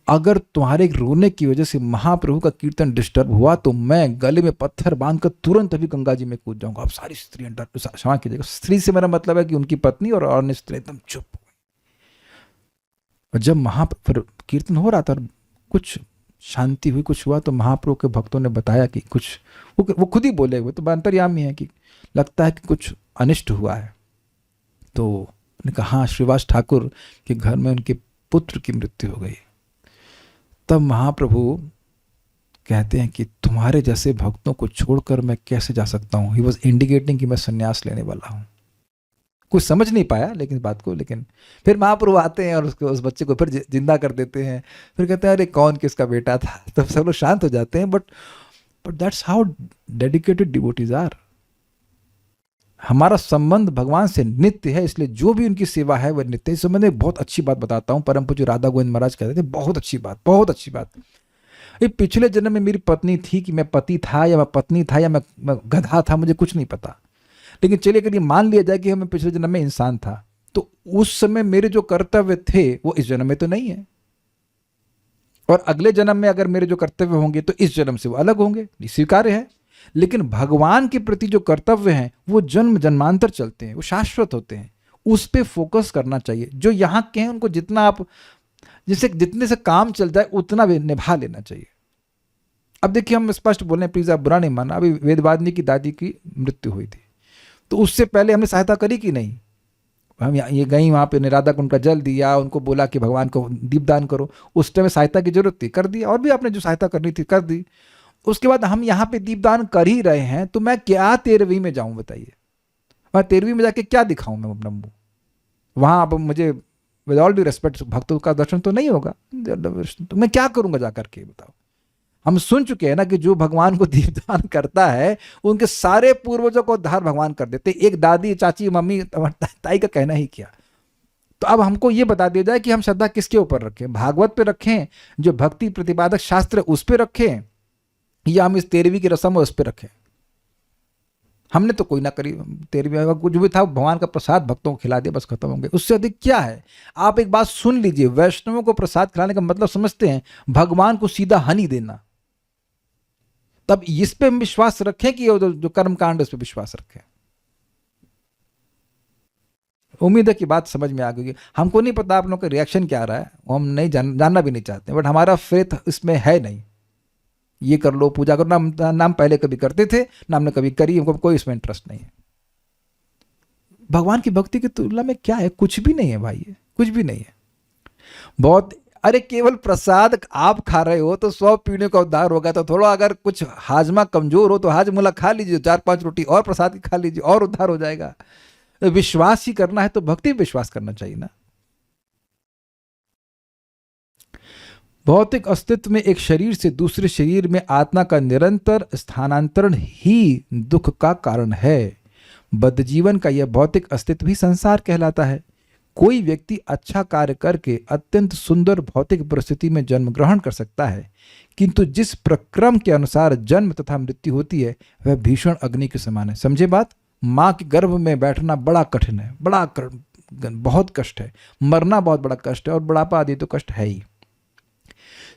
अगर तुम्हारे रोने की वजह से महाप्रभु का कीर्तन डिस्टर्ब हुआ तो मैं गले में पत्थर बांधकर तुरंत अभी गंगा जी में कूद जाऊंगा। अब सारी स्त्रियां क्षमा कीजिएगा, स्त्री से मेरा मतलब है कि उनकी पत्नी और अन्य स्त्री एकदम चुप हो गई। जब महाप्रभु कीर्तन हो रहा था, कुछ शांति हुई, कुछ हुआ, तो महाप्रभु के भक्तों ने बताया कि कुछ, वो खुद ही बोले हुए, तो अंतर्यामी है कि लगता है कि कुछ अनिष्ट हुआ है। तो उन्होंने कहा हाँ, श्रीवास ठाकुर के घर में उनके पुत्र की मृत्यु हो गई। तब महाप्रभु कहते हैं कि तुम्हारे जैसे भक्तों को छोड़कर मैं कैसे जा सकता हूँ। ही वॉज इंडिकेटिंग कि मैं संन्यास लेने वाला हूँ। कुछ समझ नहीं पाया लेकिन बात को, लेकिन फिर महाप्रभु आते हैं और उसको, उस बच्चे को फिर जिंदा कर देते हैं। फिर कहते हैं अरे कौन किसका बेटा था, तब सब लोग शांत हो जाते हैं। But that's how dedicated devotees are. हमारा संबंध भगवान से नित्य है, इसलिए जो भी उनकी सेवा है वह नित्य। इस संबंध में बहुत अच्छी बात बताता हूँ। परम पूज्य राधा गोविंद महाराज कहते थे, बहुत अच्छी बात, बहुत अच्छी बात। ये पिछले जन्म में मेरी पत्नी थी कि मैं पति था या मैं पत्नी था या मैं गधा था, मुझे कुछ नहीं पता। लेकिन चलिए अगर ये मान लिया जाए कि मैं पिछले जन्म में इंसान था, तो उस समय मेरे जो कर्तव्य थे वो इस जन्म में तो नहीं है, और अगले जन्म में अगर मेरे जो कर्तव्य होंगे तो इस जन्म से वो अलग होंगे, स्वीकार्य है। लेकिन भगवान के प्रति जो कर्तव्य हैं वो जन्म जन्मांतर चलते हैं, वो शाश्वत होते हैं। उस पे फोकस करना चाहिए। जो यहाँ के हैं उनको जितना आप, जिससे जितने से काम चल जाए उतना निभा लेना चाहिए। अब देखिए, हम स्पष्ट बोल रहे हैं, प्लीज आप बुरा नहीं मानना। अभी वेदवादिनी की दादी की मृत्यु हुई थी, तो उससे पहले हमने सहायता करी कि नहीं? हम ये गई वहाँ पे, राधा को उनका जल दिया, उनको बोला कि भगवान को दीपदान करो। उस टाइम सहायता की जरूरत थी, कर दी। और भी आपने जो सहायता करनी थी कर दी। उसके बाद हम यहाँ पे दीपदान कर ही रहे हैं, तो मैं क्या 13वीं में जाऊं बताइए? मैं 13वीं में जाके क्या दिखाऊं मैं अपना मुंह? वहाँ अब मुझे विद ऑल ड्यू रेस्पेक्ट भक्तों का दर्शन तो नहीं होगा, तो मैं क्या करूंगा जा करके बताओ? हम सुन चुके हैं ना कि जो भगवान को दीपदान करता है उनके सारे पूर्वजों को उद्धार भगवान कर देते। एक दादी, चाची, मम्मी, ताई का कहना ही क्या। तो अब हमको ये बता दिया जाए कि हम श्रद्धा किसके ऊपर रखें, भागवत पे रखें, जो भक्ति प्रतिपादक शास्त्र उस पे रखें, या हम इस 13वीं की रस्म उस पे रखें। हमने तो कोई ना करी 13वीं, कुछ भी था भगवान का प्रसाद भक्तों को खिला दिया, बस खत्म होंगे, उससे अधिक क्या है। आप एक बात सुन लीजिए, वैष्णवों को प्रसाद खिलाने का मतलब समझते हैं भगवान को सीधा हनी देना। तब इस पे हम विश्वास रखें कि जो कर्म कांड उस पर विश्वास रखें। उम्मीद है कि बात समझ में आ गई। हमको नहीं पता आप लोगों का रिएक्शन क्या आ रहा है, हम नहीं जानना भी नहीं चाहते, बट हमारा फेथ इसमें है नहीं। ये कर लो, पूजा करो, नाम पहले कभी करते थे ना हमने कभी करी, हमको कोई इसमें इंटरेस्ट नहीं है। भगवान की भक्ति की तुलना में क्या है, कुछ भी नहीं है भाई, कुछ भी नहीं है। बहुत, अरे केवल प्रसाद आप खा रहे हो तो 100 पीढ़ियों का उद्धार होगा। तो थोड़ा अगर कुछ हाजमा कमजोर हो तो हाजमुला खा लीजिए, 4-5 रोटी और प्रसाद की खा लीजिए और उद्धार हो जाएगा। विश्वास ही करना है तो भक्ति पे विश्वास करना चाहिए ना। भौतिक अस्तित्व में एक शरीर से दूसरे शरीर में आत्मा का निरंतर स्थानांतरण ही दुख का कारण है। बद्धजीवन का यह भौतिक अस्तित्व ही संसार कहलाता है। कोई व्यक्ति अच्छा कार्य करके अत्यंत सुंदर भौतिक परिस्थिति में जन्म ग्रहण कर सकता है, किंतु जिस प्रक्रम के अनुसार जन्म तथा मृत्यु होती है वह भीषण अग्नि के समान है। समझे बात? माँ के गर्भ में बैठना बड़ा कठिन है, बहुत कष्ट है, मरना बहुत बड़ा कष्ट है, और बुढ़ापा आदि तो कष्ट है ही।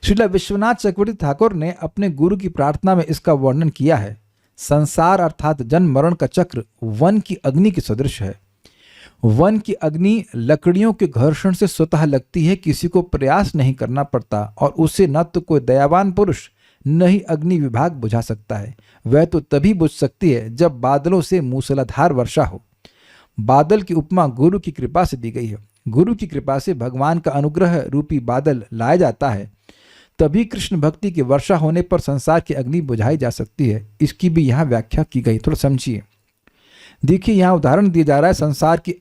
श्रील विश्वनाथ चक्रवर्ती ठाकुर ने अपने गुरु की प्रार्थना में इसका वर्णन किया है। संसार अर्थात जन्म मरण का चक्र वन की अग्नि के सदृश है। वन की अग्नि लकड़ियों के घर्षण से स्वतः लगती है, किसी को प्रयास नहीं करना पड़ता, और उसे न तो कोई दयावान पुरुष न ही अग्नि विभाग बुझा सकता है। वह तो तभी बुझ सकती है जब बादलों से मूसलाधार वर्षा हो। बादल की उपमा गुरु की कृपा से दी गई है। गुरु की कृपा से भगवान का अनुग्रह रूपी बादल लाया जाता है, तभी कृष्ण भक्ति की वर्षा होने पर संसार की अग्नि बुझाई जा सकती है। इसकी भी यहाँ व्याख्या की गई, थोड़ा समझिए। देखिए यहाँ उदाहरण दिया जा रहा है संसार की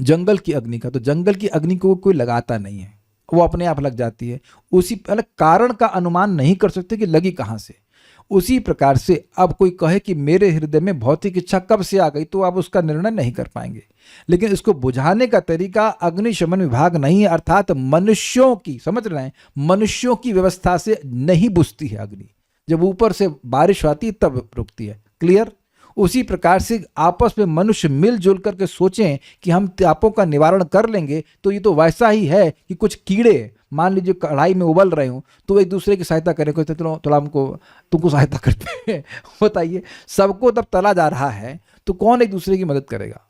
जंगल की अग्नि का। तो जंगल की अग्नि को कोई लगाता नहीं है, वो अपने आप लग जाती है। उसी अलग कारण का अनुमान नहीं कर सकते कि लगी कहाँ से। उसी प्रकार से अब कोई कहे कि मेरे हृदय में भौतिक इच्छा कब से आ गई, तो आप उसका निर्णय नहीं कर पाएंगे। लेकिन इसको बुझाने का तरीका अग्निशमन विभाग नहीं है, अर्थात मनुष्यों की, समझ रहे हैं, मनुष्यों की व्यवस्था से नहीं बुझती है अग्नि। जब ऊपर से बारिश आती है तब रुकती है। क्लियर? उसी प्रकार से आपस में मनुष्य मिलजुल करके सोचें कि हम तापों का निवारण कर लेंगे, तो ये तो वैसा ही है कि कुछ कीड़े मान लीजिए कढ़ाई में उबल रहे हो तो एक दूसरे की सहायता करें, कहते थोड़ा हमको तुमको सहायता करते हैं। बताइए, सबको तब तला जा रहा है तो कौन एक दूसरे की मदद करेगा?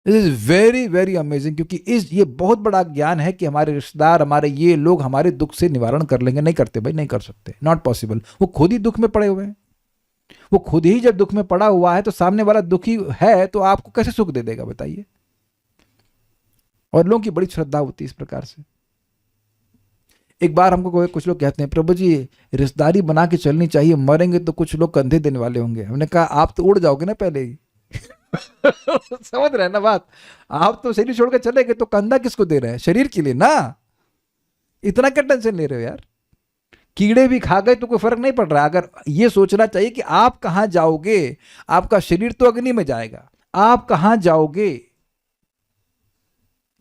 This is very very amazing, क्योंकि ये बहुत बड़ा ज्ञान है कि हमारे रिश्तेदार, हमारे ये लोग हमारे दुख से निवारण कर लेंगे। नहीं करते भाई, नहीं कर सकते, नॉट पॉसिबल। वो खुद ही दुख में पड़े हुए हैं। वो खुद ही जब दुख में पड़ा हुआ है तो सामने वाला दुखी है तो आपको कैसे सुख दे देगा, बताइए? और लोगों की बड़ी श्रद्धा होती है इस प्रकार से। एक बार हमको कुछ लोग कहते हैं, प्रभु जी रिश्तेदारी बना के चलनी चाहिए, मरेंगे तो कुछ लोग कंधे देने वाले होंगे। हमने कहा आप तो उड़ जाओगे ना पहले ही। समझ रहे हैं ना बात? आप तो शरीर छोड़ के चले गए तो कंधा किसको दे रहे हैं? शरीर के लिए ना। इतना क्या टेंशन ले रहे हो यार? कीड़े भी खा गए तो कोई फर्क नहीं पड़ रहा। अगर ये सोचना चाहिए कि आप कहां जाओगे, आपका शरीर तो अग्नि में जाएगा, आप कहां जाओगे,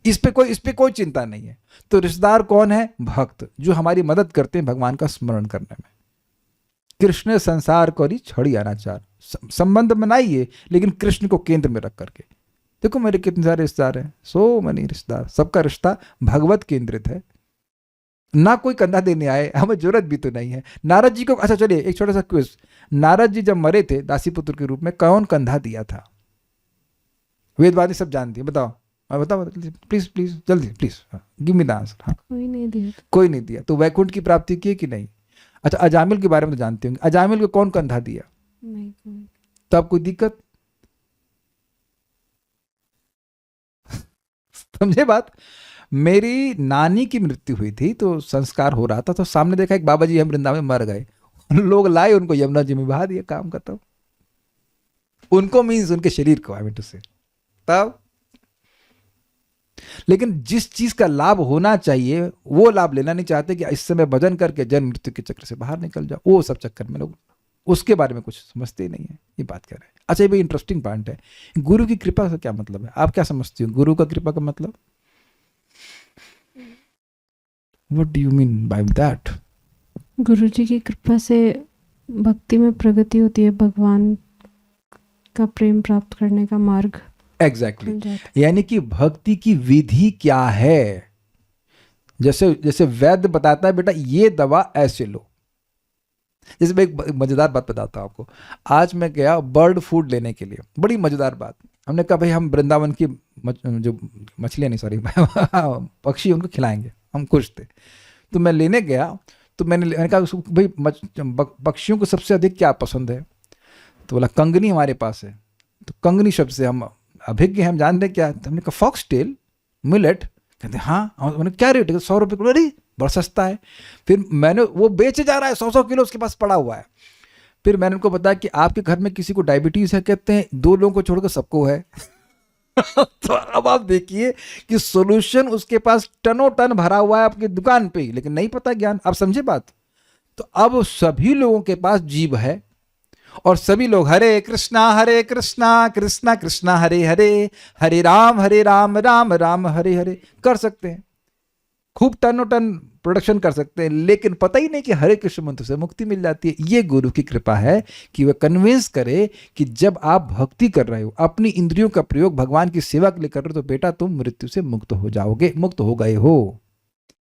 इस पे कोई चिंता नहीं है। तो रिश्तेदार कौन है? भक्त, जो हमारी मदद करते हैं भगवान का स्मरण करने में। कृष्ण संसार करी छड़ी अनाचार, संबंध बनाइए लेकिन कृष्ण को केंद्र में रख करके। देखो मेरे कितने सारे रिश्तेदार हैं, सो मनी रिश्तेदार, सबका रिश्ता भगवत केंद्रित है। ना कोई कंधा देने आए, हमें जरूरत भी तो नहीं है। नारद जी को, अच्छा चलिए एक छोटा सा क्विज, नारद जी जब मरे थे दासीपुत्र के रूप में, कौन कंधा दिया था? वेदवादी सब जानती है, बताओ बताओ प्लीज प्लीज जल्दी please, give me the answer. हाँ, कोई नहीं दिया। कोई नहीं दिया। तो वैकुंठ की प्राप्ति की कि नहीं? अच्छा, अजामिल के बारे में तो जानते होंगे, अजामिल को कौन कंधा दिया? नहीं। तब कोई दिक्कत? समझे बात? मेरी नानी की मृत्यु हुई थी तो संस्कार हो रहा था, तो सामने देखा एक बाबा जी हम वृंदावन में मर गए। लोग लाए उनको यमुना जी में बहा दिया, काम करता हूं उनको, मीन्स उनके शरीर को, आई मीन टू से। तब लेकिन जिस चीज का लाभ होना चाहिए वो लाभ लेना नहीं चाहते कि इस समय भजन करके जन्म मृत्यु के चक्र से बाहर निकल जाओ, वो सब चक्कर में लोग उसके बारे में कुछ समझते ही नहीं है, ये बात कर रहे हैं। अच्छा, ये भी इंटरेस्टिंग पॉइंट है, गुरु की कृपा का क्या मतलब है? आप क्या समझती हो गुरु का कृपा का मतलब? What do you mean by that? गुरु जी की कृपा से भक्ति में प्रगति होती है, भगवान का प्रेम प्राप्त करने का मार्ग एग्जैक्टली खुल जाता है। यानी कि भक्ति की विधि क्या है? जैसे जैसे वैद्य बताता है बेटा ये दवा ऐसे लो। जैसे मैं एक मजेदार बात बताता हूँ आपको। आज मैं गया बर्ड फूड लेने के लिए, बड़ी मजेदार बात। हमने कहा भाई हम वृंदावन की जो मछलियाँ नहीं सॉरी पक्षी उनको खिलाएंगे, हम खुश थे। तो मैं लेने गया, तो मैंने कहा उसको भाई पक्षियों को सबसे अधिक क्या पसंद है? तो बोला कंगनी हमारे पास है। तो कंगनी शब्द से हम अभिज्ञ हैं, हम जानते क्या। तो हमने कहा फॉक्स टेल, मिलेट। कहते हाँ। मैंने क्या रेट है? 100 रुपये किलो। अरे बड़ा सस्ता है। फिर मैंने वो बेचे जा रहा है 100 किलो उसके पास पड़ा हुआ है। फिर मैंने उनको बताया कि आपके घर में किसी को डायबिटीज़ है? कहते हैं 2 लोगों को छोड़कर सबको है। तो अब आप देखिए कि सॉल्यूशन उसके पास टनों टन भरा हुआ है आपकी दुकान पे ही, लेकिन नहीं पता ज्ञान। आप समझे बात? तो अब सभी लोगों के पास जीभ है और सभी लोग हरे कृष्णा कृष्णा कृष्णा हरे हरे, हरे राम राम राम हरे हरे कर सकते हैं, खूब टनों टन प्रोडक्शन कर सकते हैं, लेकिन पता ही नहीं कि हरे कृष्ण मंत्र से मुक्ति मिल जाती है। ये गुरु की कृपा है कि वह कन्विंस करे कि जब आप भक्ति कर रहे हो, अपनी इंद्रियों का प्रयोग भगवान की सेवा के लिए कर रहे हो, तो बेटा तुम मृत्यु से मुक्त हो जाओगे, मुक्त हो गए हो।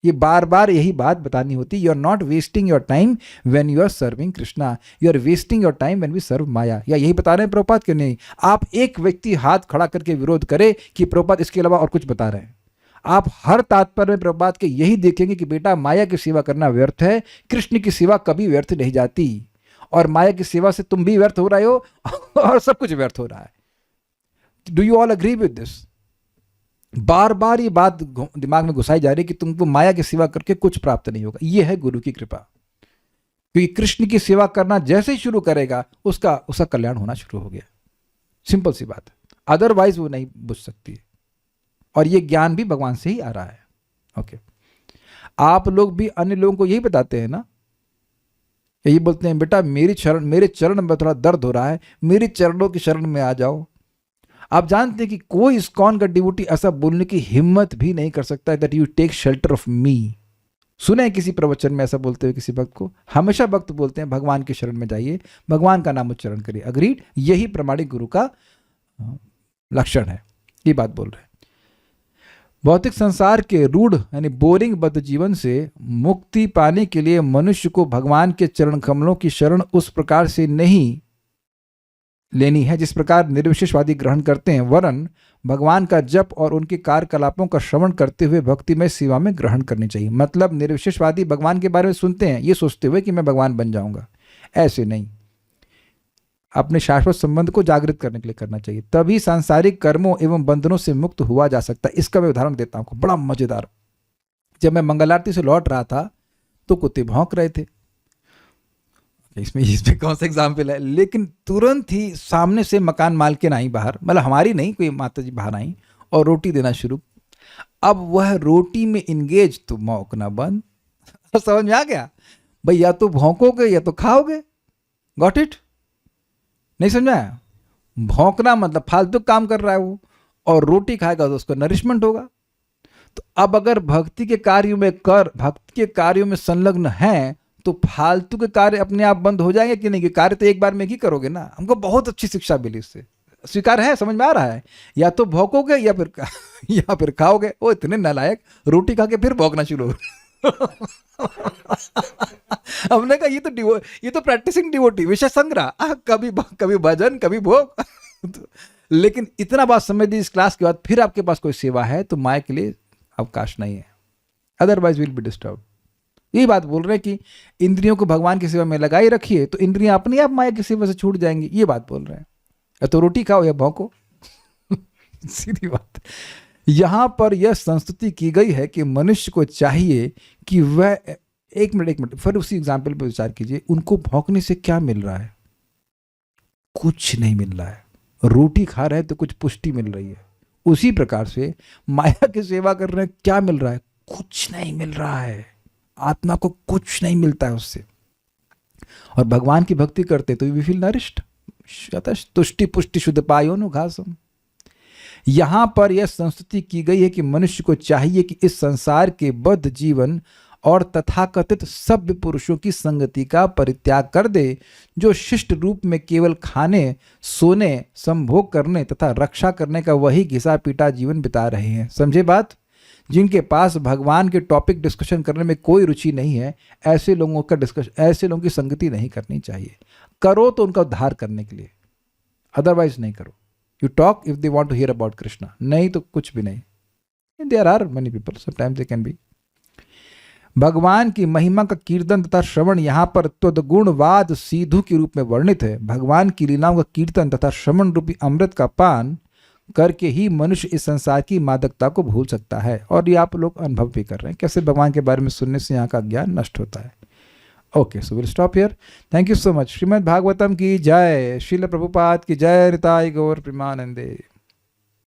ये बार बार यही बात बतानी होती। You are not wasting your time when you are serving Krishna, you are wasting your time when we serve Maya. या यही बता रहे हैं प्रभुपाद के? नहीं, आप एक व्यक्ति हाथ खड़ा करके विरोध करे कि प्रभुपाद इसके अलावा और कुछ बता रहे हैं। आप हर तात्पर्य में प्रभुपाद के यही देखेंगे कि बेटा माया की सेवा करना व्यर्थ है, कृष्ण की सेवा कभी व्यर्थ नहीं जाती, और माया की सेवा से तुम भी व्यर्थ हो रहे हो और सब कुछ व्यर्थ हो रहा है। Do you all agree with this? बार बार ये बात दिमाग में घुसाई जा रही है कि तुमको माया की सेवा करके कुछ प्राप्त नहीं होगा। यह है गुरु की कृपा, क्योंकि कृष्ण की सेवा करना जैसे ही शुरू करेगा उसका कल्याण होना शुरू हो गया। सिंपल सी बात है, अदरवाइज वो नहीं बुझ सकती है। और ये ज्ञान भी भगवान से ही आ रहा है। ओके, आप लोग भी अन्य लोगों को यही बताते हैं ना, यही बोलते हैं बेटा मेरे चरण में थोड़ा दर्द हो रहा है, मेरे चरणों की शरण में आ जाओ। आप जानते हैं कि कोई इस्कॉन का डिवोटी ऐसा बोलने की हिम्मत भी नहीं कर सकता that you take shelter of me. सुने हैं किसी प्रवचन में ऐसा बोलते हुए किसी भक्त को? हमेशा भक्त बोलते हैं भगवान की शरण में जाइए, भगवान का नाम उच्चारण करिए। अग्रीड, यही प्रमाणिक गुरु का लक्षण है, ये बात बोल रहे हैं। भौतिक संसार के रूढ़ यानी बोरिंग बद्ध जीवन से मुक्ति पाने के लिए मनुष्य को भगवान के चरण कमलों की शरण उस प्रकार से नहीं लेनी है जिस प्रकार निर्विशेषवादी ग्रहण करते हैं, वरन भगवान का जप और उनके कार्यकलापों का श्रवण करते हुए भक्तिमय सेवा में ग्रहण करनी चाहिए। मतलब निर्विशेषवादी भगवान के बारे में सुनते हैं ये सोचते हुए कि मैं भगवान बन जाऊंगा, ऐसे नहीं। अपने शाश्वत संबंध को जागृत करने के लिए करना चाहिए, तभी सांसारिक कर्मों एवं बंधनों से मुक्त हुआ जा सकता है। इसका मैं उदाहरण देता हूँ, बड़ा मजेदार। जब मैं मंगल आरती से लौट रहा था तो कुत्ते भौंक रहे थे। इसमें कौन सा एग्जाम्पल है, लेकिन तुरंत ही सामने से मकान मालकिन आई बाहर, मतलब हमारी नहीं, कोई माता जी बाहर आई और रोटी देना शुरू। अब वह रोटी में इंगेज तो भौंकना बंद। समझ में आ गया भाई, या तो भौंकोगे या तो खाओगे। Got it? नहीं समझ आया? भौंकना मतलब फालतू काम कर रहा है वो, और रोटी खाएगा तो उसको नरिशमेंट होगा। तो अब अगर भक्ति के कार्यों में संलग्न है तो फालतू के कार्य अपने आप बंद हो जाएंगे कि नहीं? कि कार्य तो एक बार में ही करोगे ना। हमको बहुत अच्छी शिक्षा मिली इससे, स्वीकार है, समझ में आ रहा है? या तो भौंकोगे या फिर खाओगे। वो इतने नालायक, रोटी खा के फिर भौंकना शुरू हो। हमने कहा ये तो प्रैक्टिसिंग डिवोटी विषय संग्रह, कभी भजन कभी भोग। लेकिन इतना बात समझ ली इस क्लास के बाद, फिर आपके पास कोई सेवा है तो माया के लिए अवकाश नहीं है, अदरवाइज विल बी डिस्टर्ब। यही बात बोल रहे हैं कि इंद्रियों को भगवान की सेवा में लगाई रखिए तो इंद्रियां अपने आप माया की सेवा से छूट जाएंगी। ये बात बोल रहे हैं। या तो रोटी खाओ या भौंको। सीधी बात। यहां पर यह संस्तुति की गई है कि मनुष्य को चाहिए कि वह एक मिनट फिर उसी एग्जाम्पल पर विचार कीजिए। उनको भौंकने से क्या मिल रहा है? कुछ नहीं मिल रहा है। रोटी खा रहे हैं तो कुछ पुष्टि मिल रही है, उसी प्रकार से माया की सेवा करने क्या मिल रहा है? कुछ नहीं मिल रहा है, आत्मा को कुछ नहीं मिलता है उससे। और भगवान की भक्ति करते तो वी फील नरिश्ड, तुष्टि पुष्टि शुद्ध पायो नु घासम। यहां पर यह संस्तुति की गई है कि मनुष्य को चाहिए कि इस संसार के बद्ध जीवन और तथाकथित सभ्य पुरुषों की संगति का परित्याग कर दे, जो शिष्ट रूप में केवल खाने, सोने, संभोग करने तथा रक्षा करने का वही घिसा पीटा जीवन बिता रहे हैं। समझे बात? जिनके पास भगवान के टॉपिक डिस्कशन करने में कोई रुचि नहीं है, ऐसे लोगों की संगति नहीं करनी चाहिए। करो तो उनका उद्धार करने के लिए, अदरवाइज नहीं करो। You talk if they want to hear about Krishna, नहीं तो कुछ भी नहीं। There are many people, sometimes they can be. भगवान की महिमा का कीर्तन तथा श्रवण यहाँ पर त्वदगुणवाद सीधु के रूप में वर्णित है। भगवान की लीलाओं का कीर्तन तथा श्रवण रूपी अमृत का पान करके ही मनुष्य इस संसार की मादकता को भूल सकता है। और ये आप लोग अनुभव भी कर रहे हैं कैसे भगवान के बारे में सुनने से यहाँ का ज्ञान नष्ट होता है। Okay, so will stop here. Thank you so much. Shrimad Bhagavatam की जय, श्रील प्रभुपाद की जय, निताय गौर प्रेमानंदे।